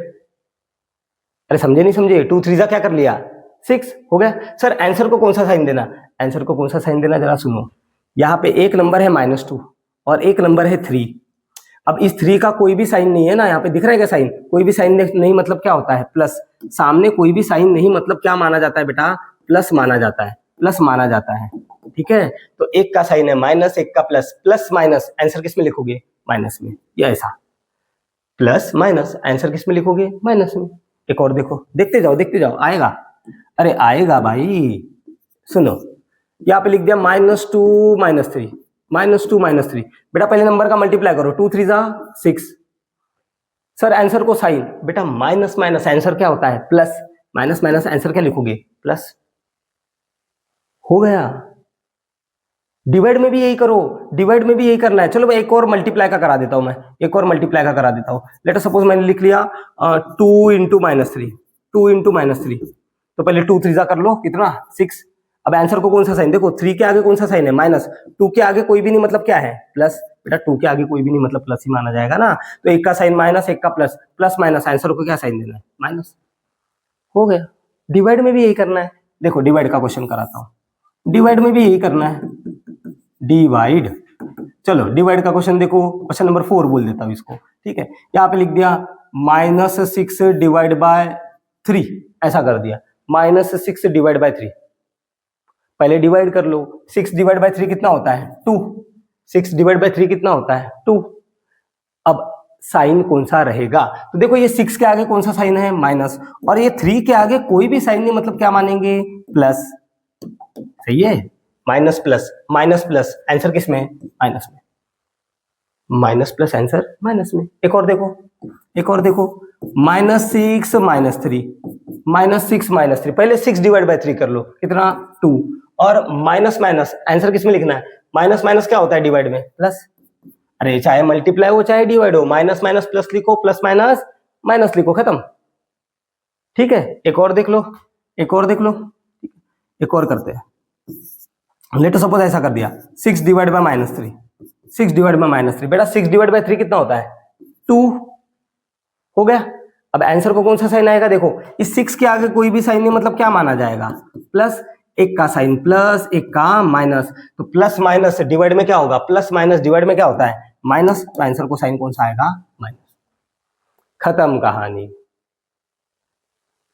अरे समझे नहीं समझे, 2 3 क्या कर लिया 6 हो गया। सर आंसर को कौन सा साइन देना, आंसर को कौन सा साइन देना जरा सुनो, यहाँ पे एक नंबर है -2 और एक नंबर है 3। अब इस 3 का कोई भी साइन नहीं है ना, यहाँ पे दिख रहा है क्या साइन, कोई भी साइन नहीं मतलब क्या होता है प्लस, सामने कोई भी साइन नहीं मतलब क्या माना जाता है बेटा, प्लस माना जाता है, प्लस माना जाता है। ठीक है, तो एक का साइन है माइनस, एक का प्लस, प्लस माइनस आंसर किस में लिखोगे माइनस में, या ऐसा प्लस माइनस आंसर किस में लिखोगे माइनस में। एक और देखो, देखते जाओ आएगा, अरे आएगा भाई। सुनो यहाँ पे लिख दिया -2 -3, -2 -3, बेटा पहले नंबर का मल्टीप्लाई करो, 2 3 6। सर आंसर को साइन, बेटा माइनस माइनस आंसर क्या होता है प्लस, माइनस माइनस आंसर क्या लिखोगे प्लस, हो गया। डिवाइड में भी यही करो, डिवाइड में भी यही करना है। चलो एक और मल्टीप्लाई का करा देता हूं मैं, एक और मल्टीप्लाई का करा देता हूं। लेट सपोज मैंने लिख लिया 2 × -3, 2 × -3, तो पहले 2 3 कर लो, कितना 6। अब आंसर को कौन सा साइन, देखो 3 के आगे कौन सा साइन है माइनस, 2 के आगे कोई भी नहीं मतलब क्या है प्लस, बेटा 2 के आगे कोई भी नहीं मतलब प्लस ही माना जाएगा ना, तो एक का साइन माइनस, एक का प्लस, प्लस माइनस आंसर को क्या साइन देना है माइनस, हो गया। डिवाइड में भी यही करना है, देखो डिवाइड का क्वेश्चन कराता हूं, डिवाइड में भी यही करना है, डिवाइड। चलो डिवाइड का क्वेश्चन देखो, क्वेश्चन नंबर 4 बोल देता हूं इसको। ठीक है, यहाँ पे लिख दिया -6 डिवाइड बाय 3, ऐसा कर दिया -6 डिवाइड बाय 3। पहले डिवाइड कर लो, 6 डिवाइड बाय 3 कितना होता है 2, 6 डिवाइड बाय 3 कितना होता है 2। अब साइन कौन सा रहेगा, तो देखो ये 6 के आगे कौन सा साइन है माइनस, और ये 3 के आगे कोई भी साइन नहीं मतलब क्या मानेंगे प्लस, सही है, माइनस प्लस आंसर किस में माइनस में, माइनस प्लस आंसर माइनस में। एक और देखो, एक और देखो -6 -3, -6 -3, पहले 6 डिवाइड बाय 3 कर लो, कितना 2, और माइनस माइनस आंसर किस में लिखना है, माइनस माइनस क्या होता है डिवाइड में प्लस। अरे चाहे मल्टीप्लाई हो चाहे डिवाइड हो, माइनस माइनस प्लस लिखो, प्लस माइनस माइनस लिखो, खत्म। ठीक है, एक और देख लो, एक और देख लो, एक और करते हैं। लेट सपोज ऐसा कर दिया 6 डिवाइड बाय -3, 6 डिवाइड बाय -3, बेटा 6 डिवाइड बाय 3 कितना होता है 2, हो गया। अब आंसर को कौन सा साइन आएगा, देखो इस 6 के आगे कोई भी साइन नहीं मतलब क्या माना जाएगा प्लस, एक का साइन प्लस, एक का माइनस, तो प्लस माइनस डिवाइड में क्या होगा, प्लस माइनस डिवाइड में क्या होता है माइनस, तो आंसर को साइन कौन सा आएगा माइनस, खत्म कहानी।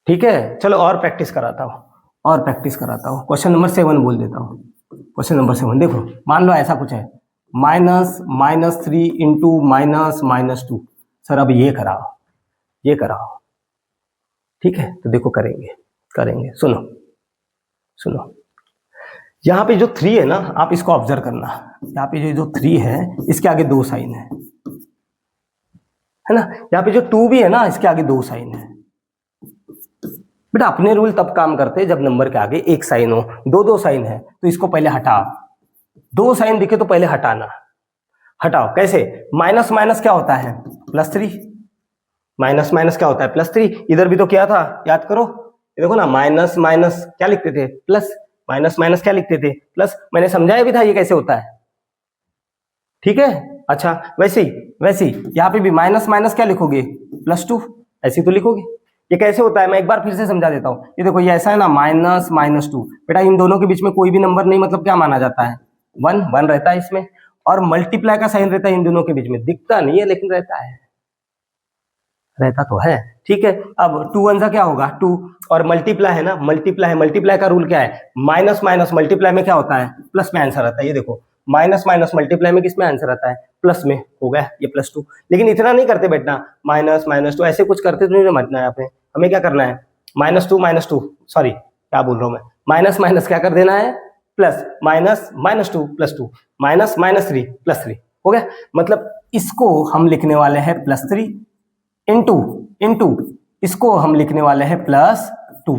ठीक है, चलो और प्रैक्टिस कराता हूं, और प्रैक्टिस कराता हूं। क्वेश्चन नंबर 7 बोल देता हूं, क्वेश्चन नंबर 7 देखो, मान लो ऐसा कुछ है -3 × -2। सर अब ये कराओ, ये कराओ। ठीक है, तो देखो करेंगे, सुनो सुनो, यहाँ पे जो 3 है ना, आप इसको ऑब्जर्व करना, यहाँ पे जो 3 है इसके आगे 2 साइन है ना। यहाँ पे जो 2 भी है ना, इसके आगे 2 साइन है। बेटा अपने रूल तब काम करते हैं जब नंबर के आगे एक साइन हो, दो साइन है तो इसको पहले हटाओ, 2 साइन दिखे तो पहले हटाना। हटाओ कैसे? माइनस माइनस क्या होता है? +3। माइनस माइनस क्या होता है? +3। इधर भी तो क्या था, याद करो, ये देखो ना, माइनस माइनस क्या लिखते थे? प्लस। माइनस माइनस क्या लिखते थे? प्लस। मैंने समझाया भी था ये कैसे होता है, ठीक है। अच्छा वैसे ही यहाँ पे भी माइनस माइनस क्या लिखोगे? +2, ऐसे तो लिखोगे। ये कैसे होता है मैं एक बार फिर से समझा देता हूँ। ये देखो, ये ऐसा है ना, -2। बेटा इन दोनों के बीच में कोई भी नंबर नहीं, मतलब क्या माना जाता है? 1 रहता है इसमें, और मल्टीप्लाई का साइन रहता है इन दोनों के बीच में, दिखता नहीं है लेकिन रहता तो है, ठीक है। अब 2 1 क्या होगा? 2, और मल्टीप्लाई है ना, मल्टीप्लाई का रूल क्या है? माइनस माइनस मल्टीप्लाई में क्या होता है? प्लस में आंसर आता है। ये देखो, माइनस माइनस मल्टीप्लाई में किसमें आंसर आता है? प्लस में। हो गया ये +2। लेकिन इतना नहीं करते बेटा, -2 ऐसे कुछ करते तो नहीं समझना है। यहाँ पे हमें क्या करना है? -2 सॉरी क्या बोल रहा हूँ मैं, माइनस माइनस क्या कर देना है? प्लस। -2 +2 -3 +3 हो गया। मतलब इसको हम लिखने वाले हैं +3 इंटू इसको हम लिखने वाले हैं +2,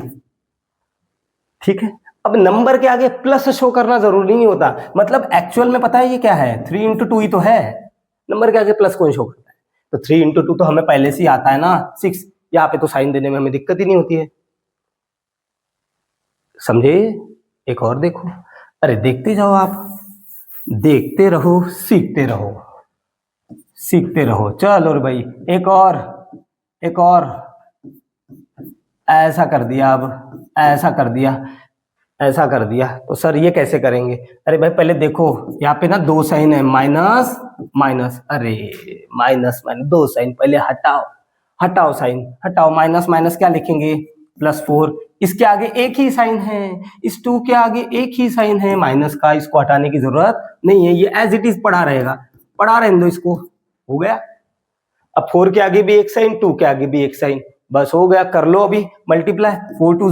ठीक है। अब नंबर के आगे प्लस शो करना जरूरी नहीं होता, मतलब एक्चुअल में पता है ये क्या है? 3 × 2 ही तो है, नंबर के आगे प्लस कौन शो करता है? तो 3 × 2 तो हमें पहले से ही आता है ना, 6। यहाँ पे तो साइन देने में हमें दिक्कत ही नहीं होती है, समझे? एक और देखो, अरे देखते जाओ आप, देखते रहो, सीखते रहो। चलो रे भाई, एक और ऐसा कर दिया, अब ऐसा कर दिया तो सर ये कैसे करेंगे? अरे भाई पहले देखो, यहाँ पे ना 2 साइन है, माइनस माइनस, अरे माइनस 2 साइन, पहले हटाओ साइन, हटाओ। माइनस माइनस क्या लिखेंगे? +4। इसके आगे एक ही साइन है, इस 2 के आगे एक ही साइन है माइनस का, इसको हटाने की जरूरत नहीं है, ये एज इट इज पड़ा रहेगा, पड़ा रहने दो इसको। हो गया। अब 4 के आगे भी एक साइन, 2 के आगे भी एक साइन, बस हो गया। कर लो अभी मल्टीप्लाई, 4 2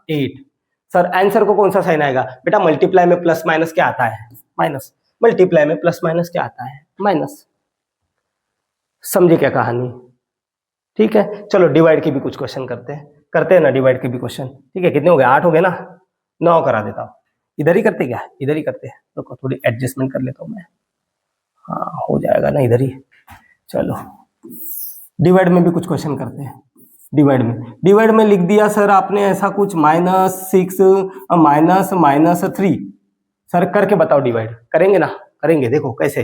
8। सर आंसर को कौन सा साइन आएगा? बेटा मल्टीप्लाई में प्लस माइनस क्या आता है? माइनस। मल्टीप्लाई में प्लस माइनस क्या आता है? माइनस। समझे क्या कहानी? ठीक है, चलो डिवाइड के भी कुछ क्वेश्चन करते हैं ना, डिवाइड के भी क्वेश्चन, ठीक है। कितने हो गए? 8 हो गए ना, 9 करा देता हूँ। इधर ही करते क्या? इधर ही करते हैं, रुको थोड़ी एडजस्टमेंट कर लेता हूँ मैं। हाँ हो जाएगा ना इधर ही। चलो डिवाइड में भी कुछ क्वेश्चन करते हैं। डिवाइड में लिख दिया सर आपने ऐसा कुछ, -6 -3। सर करके बताओ, डिवाइड करेंगे ना? करेंगे, देखो कैसे।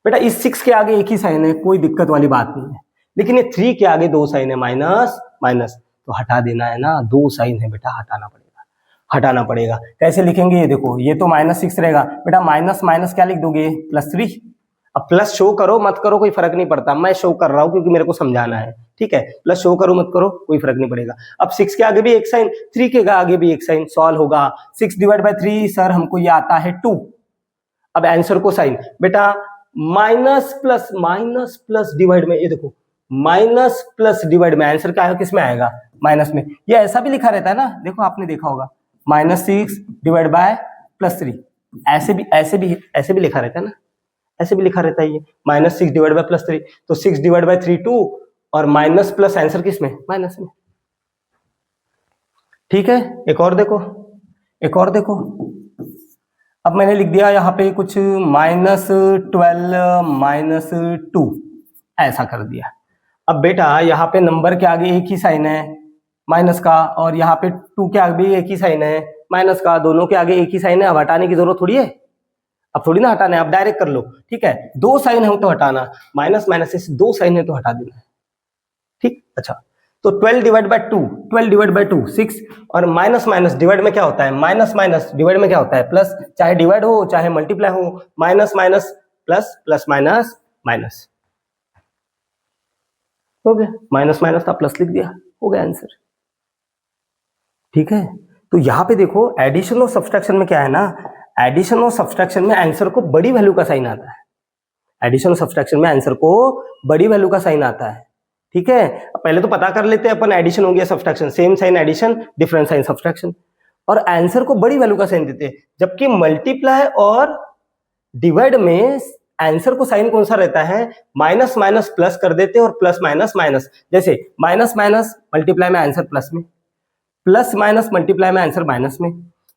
बेटा इस 6 के आगे एक ही साइन है, कोई दिक्कत वाली बात नहीं है, लेकिन ये 3 के आगे 2 साइन है, माइनस माइनस, तो हटा देना है ना, 2 साइन है बेटा, हटाना पड़ेगा। कैसे लिखेंगे? ये देखो, ये तो -6 रहेगा बेटा, माइनस माइनस क्या लिख दोगे? +3। अब प्लस शो करो मत करो कोई फर्क नहीं पड़ता, मैं शो कर रहा हूं क्योंकि मेरे को समझाना है, ठीक है। प्लस शो करो मत करो कोई फर्क नहीं पड़ेगा। अब 6 के आगे भी एक साइन, 3 के आगे भी एक साइन, सॉल्व होगा। 6 / 3 सर हमको ये आता है 2। अब आंसर को साइन, बेटा माइनस प्लस डिवाइड में, ये देखो माइनस प्लस डिवाइड में आंसर क्या है? किस में आएगा? माइनस में। ये ऐसा भी लिखा रहता है ना, देखो आपने देखा होगा, -6 / +3, ऐसे भी लिखा रहता है ना, ऐसे भी लिखा रहता है ये, -6 / +3, तो 6 / 3 2, और माइनस प्लस आंसर किस में? माइनस में, ठीक है। एक और देखो, अब मैंने लिख दिया यहाँ पे कुछ -12 -2, ऐसा कर दिया। अब बेटा यहाँ पे नंबर के आगे एक ही साइन है माइनस का, और यहाँ पे 2 के आगे भी एक ही साइन है माइनस का, दोनों के आगे एक ही साइन है। अब हटाने की जरूरत थोड़ी है, अब थोड़ी ना हटाना है, अब डायरेक्ट कर लो, ठीक है। 2 साइन है तो हटाना, माइनस माइनस से 2 साइन है तो हटा देना है, ठीक। अच्छा तो 12 / 2 6, और माइनस माइनस डिवाइड में क्या होता है? माइनस माइनस डिवाइड में क्या होता है? प्लस। चाहे डिवाइड हो चाहे मल्टीप्लाई हो, minus minus plus, plus minus minus, हो गया। माइनस माइनस था, प्लस लिख दिया, हो गया आंसर, ठीक है। तो यहाँ पे देखो एडिशन और सब्सट्रैक्शन में क्या है ना, एडिशन और सब्सट्रैक्शन में आंसर को बड़ी वैल्यू का साइन आता है, एडिशन और सब्सट्रैक्शन में आंसर को बड़ी वैल्यू का साइन आता है, ठीक है। पहले तो पता कर लेते हैं अपन, एडिशन हो गया subtraction, same sign addition, different sign subtraction. और आंसर को बड़ी वैल्यू का साइन देते हैं, जबकि मल्टीप्लाई और डिवाइड में आंसर को साइन कौन सा रहता है, माइनस माइनस प्लस कर देते हैं और प्लस माइनस माइनस, जैसे माइनस माइनस मल्टीप्लाई में आंसर प्लस में, प्लस माइनस मल्टीप्लाई में आंसर माइनस में,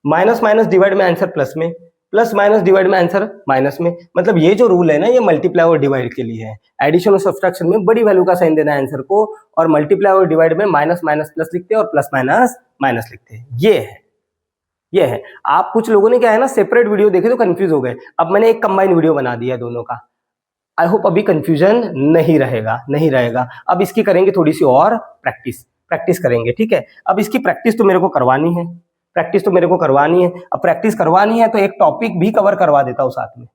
माइनस माइनस डिवाइड में आंसर प्लस में, प्लस माइनस डिवाइड में आंसर माइनस में। मतलब ये जो रूल है ना, ये मल्टीप्लाई और डिवाइड के लिए है। एडिशन और सब्सट्रैक्शन में बड़ी वैल्यू का साइन देना है आंसर को, और मल्टीप्लाई और डिवाइड में माइनस माइनस प्लस लिखते हैं और प्लस माइनस माइनस लिखते हैं। ये है। आप कुछ लोगों ने क्या है ना, सेपरेट वीडियो देखे तो कंफ्यूज हो गए, अब मैंने एक कंबाइन वीडियो बना दिया दोनों का। आई होप अभी कंफ्यूजन नहीं रहेगा। अब इसकी करेंगे थोड़ी सी और प्रैक्टिस करेंगे, ठीक है। अब इसकी प्रैक्टिस तो मेरे को करवानी है, अब प्रैक्टिस करवानी है तो एक टॉपिक भी कवर करवा देता हूँ साथ में,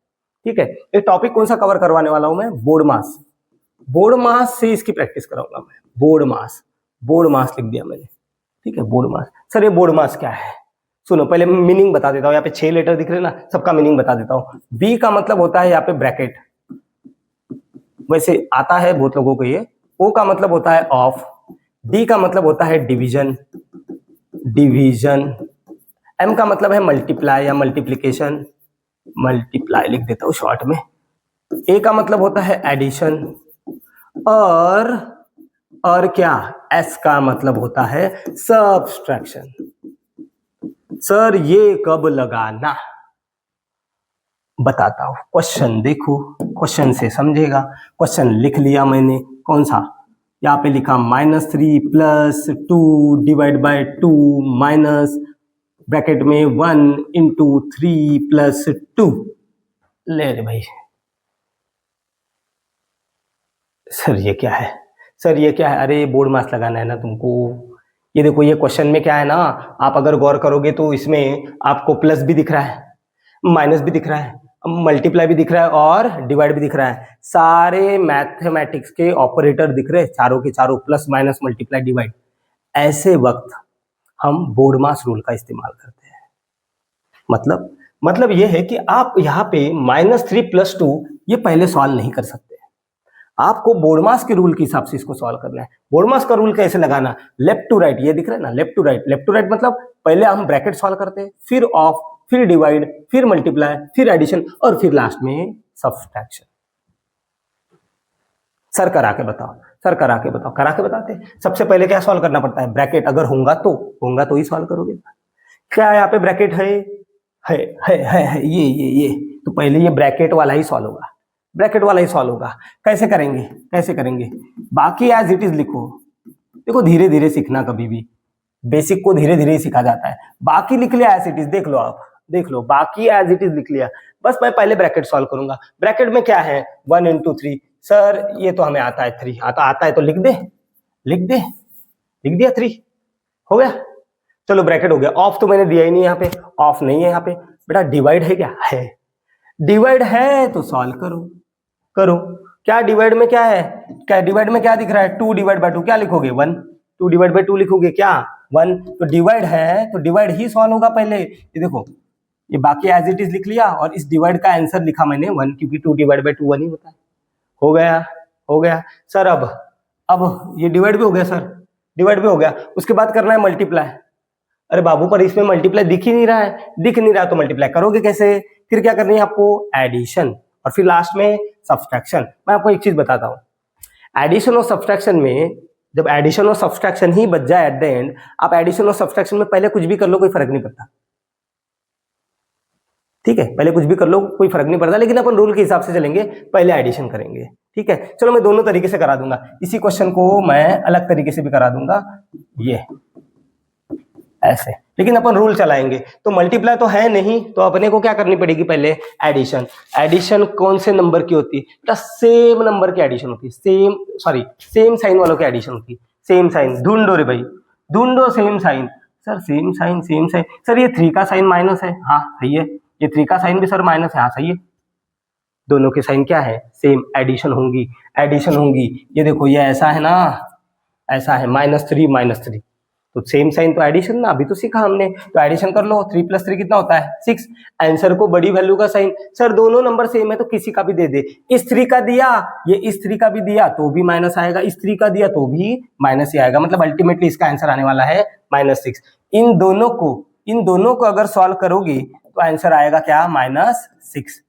ठीक है। एक टॉपिक कौन सा कवर करवाने वाला हूं मैं, बोर्ड मास से इसकी प्रैक्टिस कराऊंगा मैं। बोर्ड मास लिख दिया मैंने, ठीक है। बोर्ड मास, सर ये बोर्ड मास क्या है, सुनो पहले मीनिंग बता देता हूँ। यहाँ पे 6 लेटर दिख रहे हैं ना, सबका मीनिंग बता देता हूँ। बी का मतलब होता है यहाँ पे ब्रैकेट, वैसे आता है बहुत लोगों को ये। ओ का मतलब होता है ऑफ, डी का मतलब होता है डिवीजन, एम का मतलब है मल्टीप्लाई या मल्टीप्लिकेशन, मल्टीप्लाई लिख देता हूं शॉर्ट में। ए का मतलब होता है एडिशन, और क्या, एस का मतलब होता है सब्सट्रैक्शन। सर ये कब लगाना, बताता हूं। क्वेश्चन देखो, क्वेश्चन से समझेगा। क्वेश्चन लिख लिया मैंने, कौन सा, यहाँ पे लिखा -3 + 2 डिवाइड बाय 2 माइनस ब्रैकेट में 1 × 3 + 2। ले रे भाई, सर ये क्या है, अरे बोर्ड मास लगाना है ना तुमको। ये देखो, ये क्वेश्चन में क्या है ना, आप अगर गौर करोगे तो इसमें आपको प्लस भी दिख रहा है, माइनस भी दिख रहा है, मल्टीप्लाई भी दिख रहा है और डिवाइड भी दिख रहा है। सारे मैथमेटिक्स के ऑपरेटर दिख रहे हैं, चारों के चारों, प्लस माइनस मल्टीप्लाई डिवाइड। ऐसे वक्त हम बोर्ड मास रूल का इस्तेमाल करते हैं। मतलब ये है कि आप यहाँ पे -3 + 2 ये पहले सॉल्व नहीं कर सकते, आपको बोर्ड मास के रूल के हिसाब से इसको सॉल्व करना है। बोर्ड मास का रूल कैसे लगाना, लेफ्ट टू राइट, ये दिख रहा है ना, लेफ्ट टू राइट मतलब पहले हम ब्रैकेट सॉल्व करते हैं, फिर ऑफ, फिर डिवाइड, फिर मल्टीप्लाई, फिर एडिशन, और फिर लास्ट में सब्सट्रैक्शन। सर करा के बताओ, करा के बताते। सबसे पहले क्या सॉल्व करना पड़ता है, ब्रैकेट अगर होगा तो ही सॉल्व करोगे। क्या यहाँ पे ब्रैकेट है, ये तो पहले ये ब्रैकेट वाला ही सॉल्व होगा। कैसे करेंगे, बाकी एज इट इज लिखो। देखो धीरे धीरे सीखना, कभी भी बेसिक को धीरे धीरे सीखा जाता है। बाकी लिख लिया एज इट इज, देख लो बाकी एज इट इज लिख लिया। बस मैं पहले ब्रैकेट सॉल्व करूंगा। ब्रैकेट में क्या है, 1 × 3। सर ये तो हमें आता है 3, आता है तो लिख दिया 3, हो गया। चलो ब्रैकेट हो गया। ऑफ तो मैंने दिया ही नहीं, यहाँ पे ऑफ नहीं है। यहाँ पे बेटा डिवाइड है, क्या है, डिवाइड है तो सॉल्व करो। क्या डिवाइड में क्या है, डिवाइड में क्या दिख रहा है, 2 डिवाइड बाय 2, क्या लिखोगे 1, 2 डिवाइड बाय 2 लिखोगे क्या 1। तो डिवाइड है तो डिवाइड ही सॉल्व होगा पहले। ये देखो, ये बाकी एज इट इज लिख लिया और इस डिवाइड का आंसर लिखा मैंने 1, क्योंकि 2 डिवाइड बाय 2 1 ही होता है। हो गया सर। अब ये डिवाइड भी हो गया सर, उसके बाद करना है मल्टीप्लाई। अरे बाबू, पर इसमें मल्टीप्लाई दिख नहीं रहा तो मल्टीप्लाई करोगे कैसे, फिर क्या करनी है आपको, एडिशन, और फिर लास्ट में सब्सट्रैक्शन। मैं आपको एक चीज बताता हूँ, एडिशन और सब्सट्रैक्शन में, जब एडिशन और सब्सट्रैक्शन ही बच जाए एट द एंड, आप एडिशन और सब्सट्रैक्शन में पहले कुछ भी कर लो, कोई फर्क नहीं पड़ता, ठीक है। पहले कुछ भी कर लो, कोई फर्क नहीं पड़ता, लेकिन अपन रूल के हिसाब से चलेंगे, पहले एडिशन करेंगे, ठीक है। चलो मैं दोनों तरीके से करा दूंगा, इसी क्वेश्चन को मैं अलग तरीके से भी करा दूंगा, ये ऐसे, लेकिन अपन रूल चलाएंगे। तो मल्टीप्लाई तो है नहीं, तो अपने को क्या करनी पड़ेगी, पहले एडिशन कौन से नंबर की होती है, सेम नंबर की एडिशन होती है, सेम साइन वालों की एडिशन होती है। सेम साइन ढूंढो रे भाई, same sign. Sir same sign, sir ये 3 का साइन माइनस है, हाँ सही है, ये 3 का साइन भी सर माइनस है, हाँ सही है। दोनों के साइन क्या है, सेम, एडिशन होंगी। ये देखो, ये ऐसा है ना, ऐसा है -3 तो सेम साइन तो एडिशन ना, अभी तो सीखा हमने, तो एडिशन कर लो। 3 + 3 कितना होता है 6। आंसर को बड़ी वैल्यू का साइन, सर दोनों नंबर सेम है तो किसी का भी दे दे। इस 3 का दिया, ये इस 3 का भी दिया तो भी माइनस आएगा, इस 3 का दिया तो भी माइनस ही आएगा, मतलब अल्टीमेटली इसका आंसर आने वाला है -6। इन इन दोनों को अगर सॉल्व करोगे तो आंसर आएगा क्या, -6।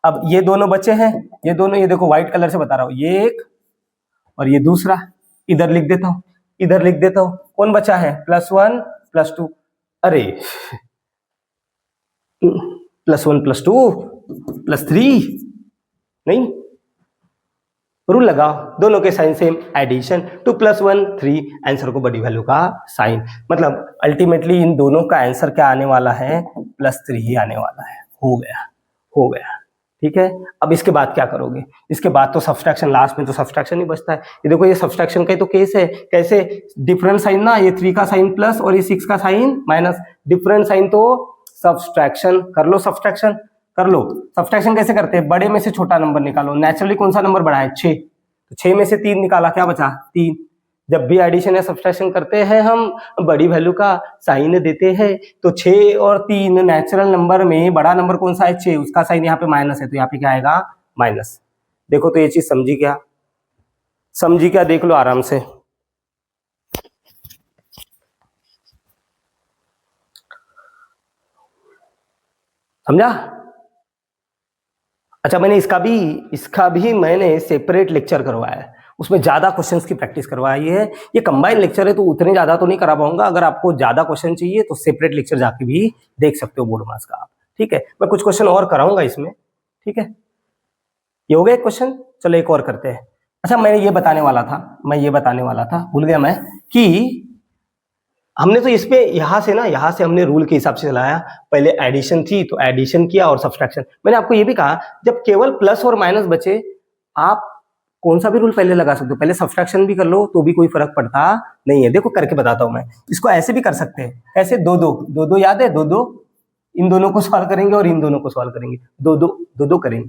अब ये दोनों बचे हैं, ये दोनों, ये देखो व्हाइट कलर से बता रहा हूं, ये एक और ये दूसरा, इधर लिख देता हूं, इधर लिख देता हूं। कौन बचा है, +1 +2, अरे +1 +2 +3 नहीं, रूल लगाओ, दोनों के साइन सेम, एडिशन 2 + 1 3, आंसर को बड़ी वैल्यू का साइन, मतलब अल्टीमेटली इन दोनों का आंसर क्या आने वाला है, +3 ही आने वाला है। हो गया, हो गया, ठीक है। अब इसके बाद क्या करोगे, इसके बाद तो सब्सट्रैक्शन, लास्ट में तो सब्सट्रैक्शन ही बचता है। ये देखो, ये सब्सट्रैक्शन का ही तो केस है। कैसे, डिफरेंट साइन ना, ये 3 का साइन प्लस और ये 6 का साइन माइनस, डिफरेंट साइन तो सब्सट्रैक्शन कर लो, सब्सट्रैक्शन कर लो। सब्सट्रैक्शन कैसे करते हैं, बड़े में से छोटा नंबर निकालो। नेचुरली कौन सा नंबर बड़ा है, 6, तो 6 में से 3 निकाला, क्या बचा, 3। जब भी एडिशन या सब्सट्रैक्शन करते हैं हम बड़ी वैल्यू का साइन देते हैं, तो 6 और 3 नेचुरल नंबर में बड़ा नंबर कौन सा है, 6, उसका साइन यहाँ पे माइनस है, तो यहाँ पे क्या आएगा, माइनस। देखो तो ये चीज समझी क्या, समझी क्या, देख लो आराम से। समझा? अच्छा, मैंने इसका भी मैंने सेपरेट लेक्चर करवाया है, उसमें ज्यादा क्वेश्चंस की प्रैक्टिस करवाई है। ये कंबाइंड लेक्चर है तो उतने ज्यादा तो नहीं करा पाऊंगा, अगर आपको ज्यादा क्वेश्चन चाहिए तो सेपरेट लेक्चर जाके भी देख सकते हो बोर्ड मार्क्स का आप, ठीक है। मैं कुछ क्वेश्चन और कराऊंगा इसमें, ठीक है। ये हो गया एक क्वेश्चन, चलो एक और करते हैं। अच्छा, मैं ये बताने वाला था, भूल गया मैं, कि हमने तो इसपे यहाँ से हमने रूल के हिसाब से चलाया। पहले एडिशन थी तो एडिशन किया और सब्सट्रैक्शन। मैंने आपको ये भी कहा, जब केवल प्लस और माइनस बचे, आप कौन सा भी रूल पहले लगा सकते हो, पहले सब्सट्रैक्शन भी कर लो तो भी कोई फर्क पड़ता नहीं है। देखो करके बताता हूं मैं, इसको ऐसे भी कर सकते हैं, ऐसे 2-2 याद है, 2-2, इन दोनों को सॉल्व करेंगे और इन दोनों को सॉल्व करेंगे, 2-2 करेंगे,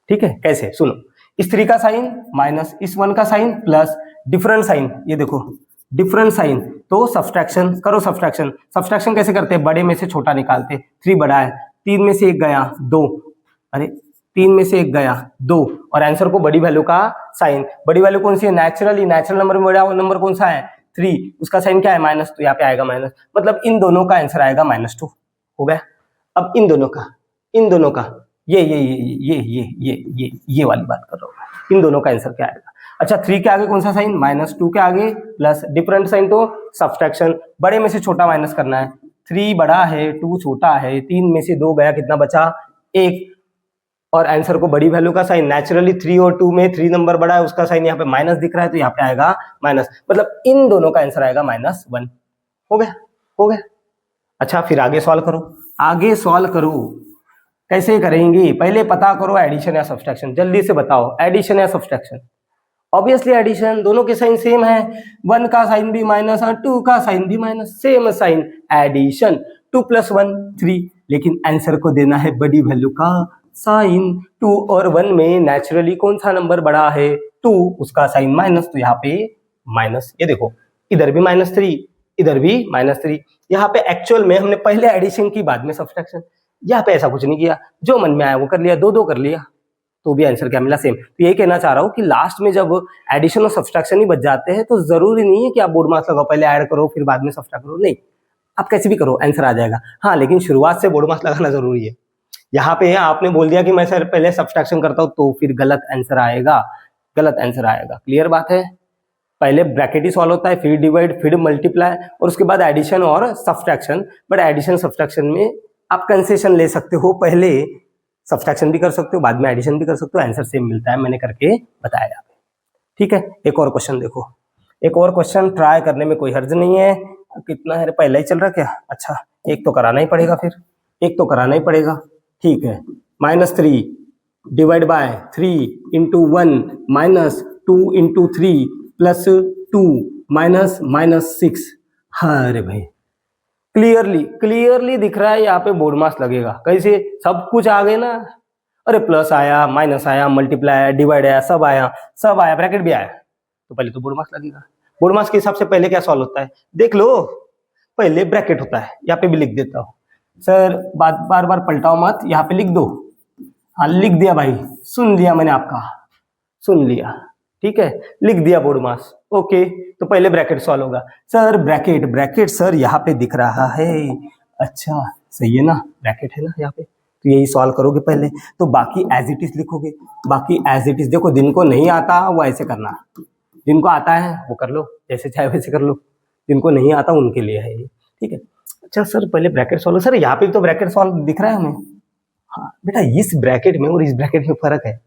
ठीक है। कैसे, सुनो, इस 3 का साइन माइनस, इस 1 का साइन प्लस, डिफरेंट साइन, ये देखो डिफरेंट साइन, तो सब्सट्रैक्शन करो। सब्सट्रैक्शन कैसे करते हैं, बड़े में से छोटा निकालते, 3 बड़ा है, 3 में से 1 गया 2, अरे 3 में से 1 गया 2, और आंसर को बड़ी वैल्यू का साइन, बड़ी वैल्यू कौन सी है, नेचुरल नंबर में बड़ा नंबर कौन सा है, 3, उसका साइन क्या है, माइनस, तो यहाँ पे आएगा माइनस, मतलब इन दोनों का आंसर आएगा -2। हो गया। अब इन दोनों का ये वाली बात कर रहा हूँ, इन दोनों का आंसर क्या आएगा। अच्छा, 3 के आगे कौन सा साइन, -2 के आगे प्लस, डिफरेंट साइन तो सब्सट्रैक्शन, बड़े में से छोटा माइनस करना है, 3 बड़ा है 2 छोटा है, 3 में से 2 गया, कितना बचा, 1, और आंसर को बड़ी वैल्यू का साइन, नेचुरली 3 और 2 में 3 नंबर बड़ा है, उसका साइन यहाँ पे माइनस दिख रहा है, तो यहाँ पे आएगा माइनस, मतलब इन दोनों का आंसर आएगा -1। हो गया। अच्छा, फिर आगे सॉल्व करो, कैसे करेंगे, पहले पता करो एडिशन या सब्सट्रैक्शन, जल्दी से बताओ, एडिशन या सब्सट्रैक्शन। ऑब्वियसली एडिशन, दोनों के साइन सेम है, 1 का साइन भी माइनस और 2 का साइन भी माइनस, सेम साइन, एडिशन, 2 + 1 3, लेकिन आंसर को देना है बड़ी वैल्यू का साइन। 2 और 1 में नेचुरली कौन सा नंबर बड़ा है, 2, उसका साइन माइनस, तो यहाँ पे माइनस, ये देखो इधर भी -3, इधर भी -3, यहाँ पे एक्चुअल में हमने पहले एडिशन की बाद में सब्सट्रैक्शन, यहाँ पे ऐसा कुछ नहीं किया, जो मन में आया वो कर लिया, 2-2 कर लिया, तो भी आंसर क्या मिला, सेम। तो ये कहना चाह रहा हूँ कि लास्ट में जब एडिशन और सब्सट्रैक्शन ही बच जाते हैं तो जरूरी नहीं है कि आप बोर्ड मार्क्स लगाओ, पहले ऐड करो फिर बाद में सब्सट्रैक्ट करो, नहीं, आप कैसे भी करो आंसर आ जाएगा। हाँ, लेकिन शुरुआत से बोर्ड मार्क्स लगाना जरूरी है। यहाँ पे आपने बोल दिया कि मैं सर पहले सब्सट्रैक्शन करता हूँ, तो फिर गलत आंसर आएगा। क्लियर बात है, पहले ब्रैकेट ही सॉल्व होता है, फिर डिवाइड, फिर मल्टीप्लाई, और उसके बाद एडिशन और सब्सट्रैक्शन। बट एडिशन सब्सट्रैक्शन में आप कंसेशन ले सकते हो, पहले सब्सट्रैक्शन भी कर सकते हो, बाद में एडिशन भी कर सकते हो, आंसर सेम मिलता है, मैंने करके बताया, ठीक है। एक और क्वेश्चन देखो, एक और क्वेश्चन ट्राई करने में कोई हर्ज नहीं है। कितना है, पहले ही चल रहा क्या, अच्छा एक तो कराना ही पड़ेगा, ठीक है। -3 डिवाइड बाय 3 × 1 -2 × 3 प्लस 2 -6। अरे भाई, क्लियरली दिख रहा है यहाँ पे बोर्ड मार्क्स लगेगा। कैसे, सब कुछ आ गए ना, अरे प्लस आया, माइनस आया, मल्टीप्लाई आया, डिवाइड आया, सब आया, ब्रैकेट भी आया, तो पहले तो बोर्ड मार्क्स लगेगा। बोर्ड मार्क्स के हिसाब से पहले क्या सॉल्व होता है, देख लो, पहले ब्रैकेट होता है, यहाँ पे भी लिख देता हूँ सर, बार बार पलटाओ मत, यहाँ पे लिख दो। हाँ, लिख दिया भाई, सुन लिया मैंने आपका, सुन लिया। ठीक है, लिख दिया बोर्ड मास। ओके, तो पहले ब्रैकेट सॉल्व होगा। सर ब्रैकेट सर यहाँ पे दिख रहा है, अच्छा सही है ना, ब्रैकेट है ना यहाँ पे, तो यही सॉल्व करोगे पहले, तो बाकी एज इट इज लिखोगे। बाकी एज इट इज देखो, जिनको नहीं आता वो ऐसे करना, जिनको आता है वो कर लो, जैसे चाहे वैसे कर लो, जिनको नहीं आता उनके लिए है ये, ठीक है। अच्छा सर पहले ब्रैकेट सॉल्व, सर यहाँ पे तो ब्रैकेट सॉल्व दिख रहा है हमें। हाँ बेटा, इस ब्रैकेट में और इस ब्रैकेट में फर्क है।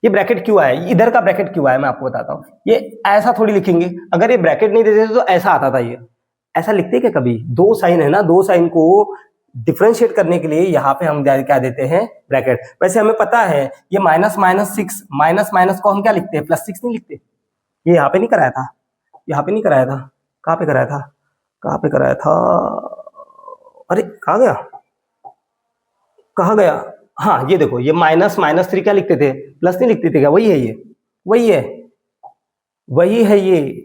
ये ब्रैकेट क्यों आया, इधर का ब्रैकेट क्यों आया, मैं आपको बताता हूँ। ये ऐसा थोड़ी लिखेंगे, अगर ये ब्रैकेट नहीं देते तो ऐसा आता था, ये ऐसा लिखते क्या कभी, दो साइन है ना, दो साइन को डिफरेंशिएट करने के लिए यहाँ पे हम क्या देते हैं, ब्रैकेट। वैसे हमें पता है ये minus minus six, minus minus को हम क्या लिखते हैं, प्लस सिक्स नहीं लिखते। ये यहाँ पे नहीं कराया था, यहाँ पे नहीं कराया था, कहाँ पे कराया था, कहाँ पे कराया था, अरे कहाँ गया, कहाँ गया, हाँ ये देखो, ये माइनस माइनस थ्री क्या लिखते थे, प्लस नहीं लिखते थे क्या, वही है ये, वही है, वही है ये,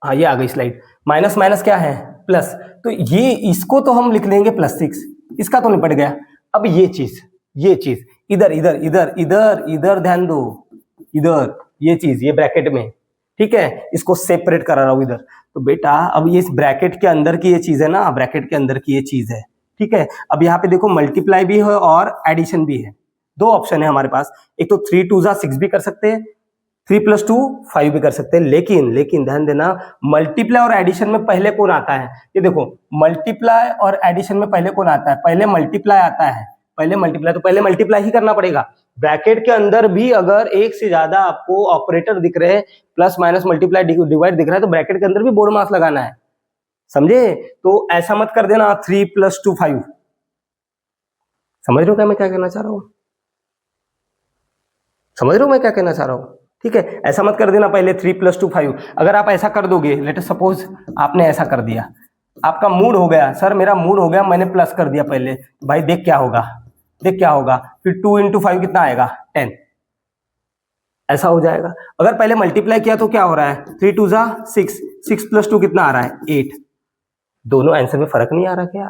हाँ ये आ गई स्लाइड। माइनस माइनस क्या है, प्लस, तो ये इसको तो हम लिख लेंगे प्लस सिक्स, इसका तो निपट गया। अब ये चीज इधर इधर इधर इधर इधर ध्यान दो, इधर ये चीज, ये ब्रैकेट में, ठीक है, इसको सेपरेट करा रहा हूं इधर। तो बेटा अब ये इस ब्रैकेट के अंदर की ये चीज है ना, ब्रैकेट के अंदर की ये चीज है, ठीक है। अब यहाँ पे देखो मल्टीप्लाई भी है और एडिशन भी है, दो ऑप्शन है हमारे पास, एक तो 3 2 जा 6 भी कर सकते हैं, 3 + 2 5 भी कर सकते हैं, लेकिन ध्यान देना, मल्टीप्लाई और एडिशन में पहले कौन आता है, ये देखो मल्टीप्लाई और एडिशन में पहले कौन आता है, पहले मल्टीप्लाई आता है, पहले मल्टीप्लाई, तो पहले मल्टीप्लाई ही करना पड़ेगा। ब्रैकेट के अंदर भी अगर एक से ज्यादा आपको ऑपरेटर दिख रहे हैं, प्लस माइनस मल्टीप्लाई डिवाइड दिख रहा है, तो ब्रैकेट के अंदर भी बोर्ड मास लगाना है, समझे। तो ऐसा मत कर देना 3 + 2 5, समझ रहे हो क्या मैं क्या कहना चाह रहा हूं, समझ रहे हो मैं क्या कहना चाह रहा हूं, ठीक है। ऐसा मत कर देना पहले 3 + 2 5, अगर आप ऐसा कर दोगे, लेट अस सपोज आपने ऐसा कर दिया, आपका मूड हो गया, सर मेरा मूड हो गया, मैंने प्लस कर दिया पहले, भाई देख क्या होगा, देख क्या होगा, फिर 2 × 5 कितना आएगा, 10, ऐसा हो जाएगा। अगर पहले मल्टीप्लाई किया तो क्या हो रहा है, 3 2 जा 6, 6 + 2 कितना आ रहा है, 8, दोनों आंसर में फर्क नहीं आ रहा क्या,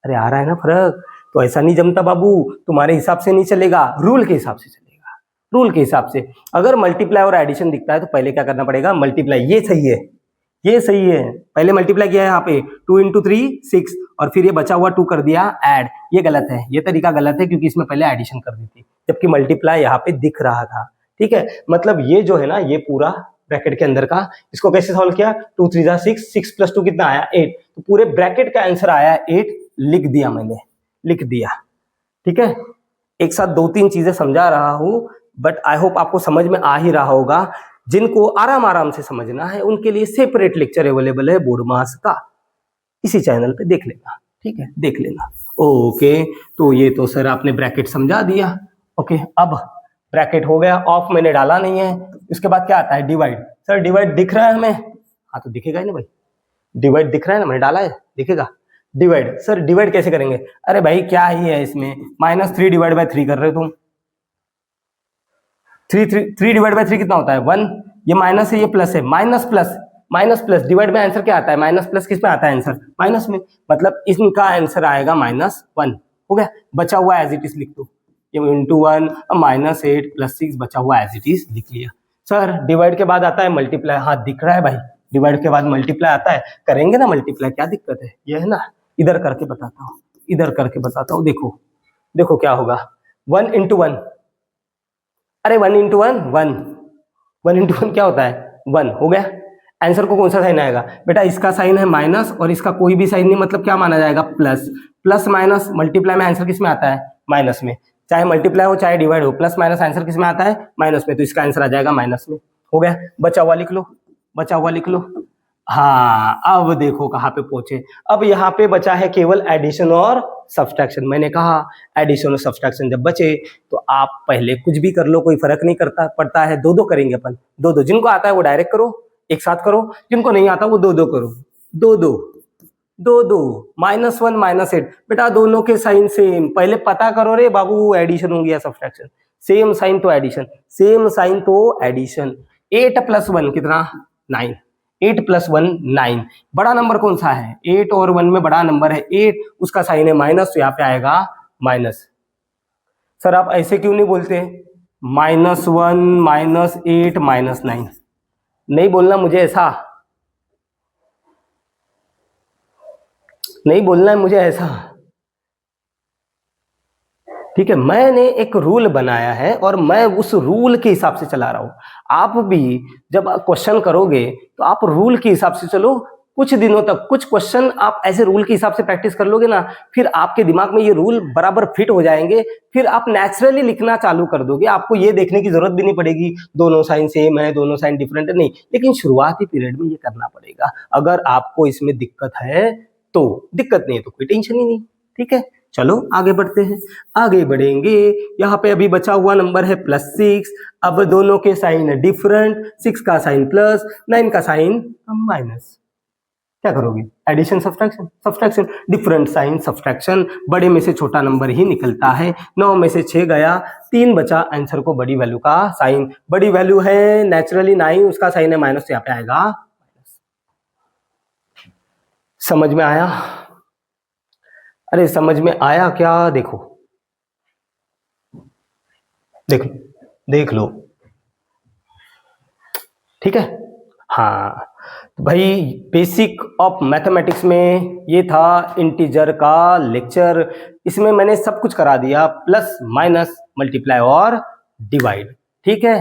अरे आ रहा है ना फर्क। तो ऐसा नहीं जमता बाबू, तुम्हारे हिसाब से नहीं चलेगा, रूल के हिसाब से चलेगा, रूल के हिसाब से। अगर मल्टीप्लाई और एडिशन दिखता है तो पहले क्या करना पड़ेगा, मल्टीप्लाई, ये सही है, ये सही है, पहले मल्टीप्लाई किया है यहाँ पे 2 × 3 6, और फिर ये बचा हुआ 2 कर दिया ऐड, ये गलत है, ये तरीका गलत है, क्योंकि इसमें पहले एडिशन कर दी थी, जबकि मल्टीप्लाई यहाँ पे दिख रहा था, ठीक है। मतलब ये जो है ना, ये पूरा ब्रैकेट के अंदर का, इसको कैसे सॉल्व किया, 2 3 जा 6, 6 + 2 कितना आया, 8, तो पूरे ब्रैकेट का आंसर आया 8, लिख दिया मैंने, लिख दिया, ठीक है। एक साथ 2-3 चीजें समझा रहा हूं, बट आई होप आपको समझ में आ ही रहा होगा। जिनको आराम आराम से समझना है उनके लिए सेपरेट लेक्चर अवेलेबल है बोर्ड मास का, इसी चैनल पे देख लेना, ठीक है, देख लेना। ओके, तो ये तो सर आपने ब्रैकेट समझा दिया, ओके। अब ब्रैकेट हो गया, ऑफ मैंने डाला नहीं है, उसके बाद क्या आता है, डिवाइड। सर डिवाइड दिख रहा है हमें, हाँ तो दिखेगा ही ना भाई, डिवाइड दिख रहा है ना, मैंने डाला है, दिखेगा। डिवाइड, सर डिवाइड कैसे करेंगे, अरे भाई क्या ही है इसमें, -3 / 3 कर रहे हो तुम, 3 / 3 कितना होता है, 1, ये माइनस है ये प्लस है, माइनस प्लस डिवाइड में आंसर क्या आता है, माइनस प्लस किस में आता है आंसर, माइनस में, मतलब इनका आंसर आएगा -1, हो गया। बचा हुआ एज इट इज लिख दो, ये ×1 -8 + 6 बचा हुआ एज इट इज लिख लिया। सर डिवाइड के बाद आता है मल्टीप्लाई, हाँ दिख रहा है भाई, डिवाइड के बाद मल्टीप्लाई आता है, करेंगे ना मल्टीप्लाई, क्या दिक्कत है, ये है ना। इधर करके बताता हूँ, इधर करके बताता हूँ, देखो देखो क्या होगा, 1 × 1, अरे 1 × 1 1, 1 × 1 क्या होता है, 1, हो गया। आंसर को कौन सा साइन आएगा, बेटा इसका साइन है माइनस और इसका कोई भी साइन नहीं, मतलब क्या माना जाएगा, प्लस, प्लस माइनस मल्टीप्लाई में आंसर किस में आता है, माइनस में, चाहे मल्टीप्लाई हो चाहे डिवाइड हो, प्लस माइनस आंसर किस में आता है, माइनस में, तो इसका आंसर आ जाएगा माइनस में, हो गया। बचा हुआ लिख लो, बचा हुआ लिख लो, हाँ अब देखो कहाँ पे पहुंचे। अब यहाँ पे बचा है केवल एडिशन और सब्सट्रैक्शन। मैंने कहा एडिशन और सब्सट्रैक्शन जब बचे तो आप पहले कुछ भी कर लो, कोई फर्क नहीं करता पड़ता है, दो करेंगे अपन, दो, जिनको आता है वो डायरेक्ट करो, एक साथ करो, जिनको नहीं आता वो दो करो, दो, -1 -8, बेटा दोनों के साइन सेम, पहले पता करो रे बाबू, एडिशन हो गया सब्सट्रैक्शन, सेम साइन तो एडिशन, सेम साइन तो एडिशन। 8 + 1 कितना, 9, 8 + 1 9, बड़ा नंबर कौन सा है, 8 और 1 में बड़ा नंबर है 8, उसका साइन है माइनस, तो यहाँ पे आएगा माइनस। सर आप ऐसे क्यों नहीं बोलते, -1 -8 -9। नहीं बोलना मुझे ऐसा, नहीं बोलना है मुझे ऐसा, ठीक है। मैंने एक रूल बनाया है और मैं उस रूल के हिसाब से चला रहा हूं। आप भी जब क्वेश्चन करोगे तो आप रूल के हिसाब से चलो। कुछ दिनों तक कुछ क्वेश्चन आप ऐसे रूल के हिसाब से प्रैक्टिस कर लोगे ना, फिर आपके दिमाग में ये रूल बराबर फिट हो जाएंगे। फिर आप नेचुरली लिखना चालू कर दोगे। आपको ये देखने की जरूरत भी नहीं पड़ेगी दोनों साइन सेम है, दोनों साइन डिफरेंट है, नहीं। लेकिन शुरुआती पीरियड में ये करना पड़ेगा। अगर आपको इसमें दिक्कत है तो दिक्कत नहीं है तो कोई टेंशन ही नहीं, ठीक है। चलो आगे बढ़ते हैं, आगे बढ़ेंगे। यहाँ पे अभी बचा हुआ नंबर है +6। अब दोनों के साइन है डिफरेंट, 6 का साइन प्लस, 9 का साइन माइनस। क्या करोगे? Addition subtraction, subtraction, different sign subtraction. बड़े में से छोटा नंबर ही निकलता है। 9 में से 6 गया, 3 बचा। आंसर को बड़ी वैल्यू का साइन, बड़ी वैल्यू है नेचुरली 9, उसका साइन है माइनस, यहाँ पे आएगा माइनस। समझ में आया? अरे समझ में आया क्या? देखो देख देख लो, ठीक है। हाँ तो भाई बेसिक ऑफ मैथमेटिक्स में ये था इंटीजर का लेक्चर। इसमें मैंने सब कुछ करा दिया, प्लस माइनस मल्टीप्लाई और डिवाइड, ठीक है।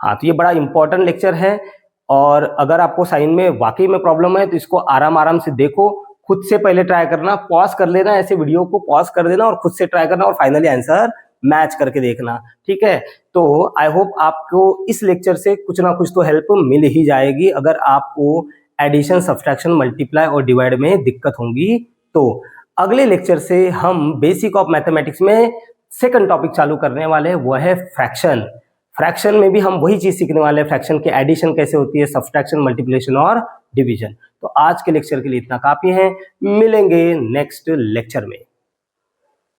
हाँ तो ये बड़ा इंपॉर्टेंट लेक्चर है। और अगर आपको साइन में वाकई में प्रॉब्लम है तो इसको आराम आराम से देखो, खुद से पहले ट्राई करना, पॉज कर लेना, ऐसे वीडियो को पॉज कर देना और खुद से ट्राई करना और फाइनली आंसर मैच करके देखना, ठीक है। तो आई होप आपको इस लेक्चर से कुछ ना कुछ तो हेल्प मिल ही जाएगी। अगर आपको एडिशन, सब्सट्रैक्शन, मल्टीप्लाई और डिवाइड में दिक्कत होगी तो अगले लेक्चर से हम बेसिक ऑफ मैथमेटिक्स में सेकंड टॉपिक चालू करने वाले हैं, वो है फ्रैक्शन। फ्रैक्शन में भी हम वही चीज सीखने वाले हैं, फ्रैक्शन की एडिशन कैसे होती है, सब्सट्रैक्शन, मल्टीप्लिकेशन और डिवीजन। तो आज के लेक्चर के लिए इतना काफी है, मिलेंगे नेक्स्ट लेक्चर में।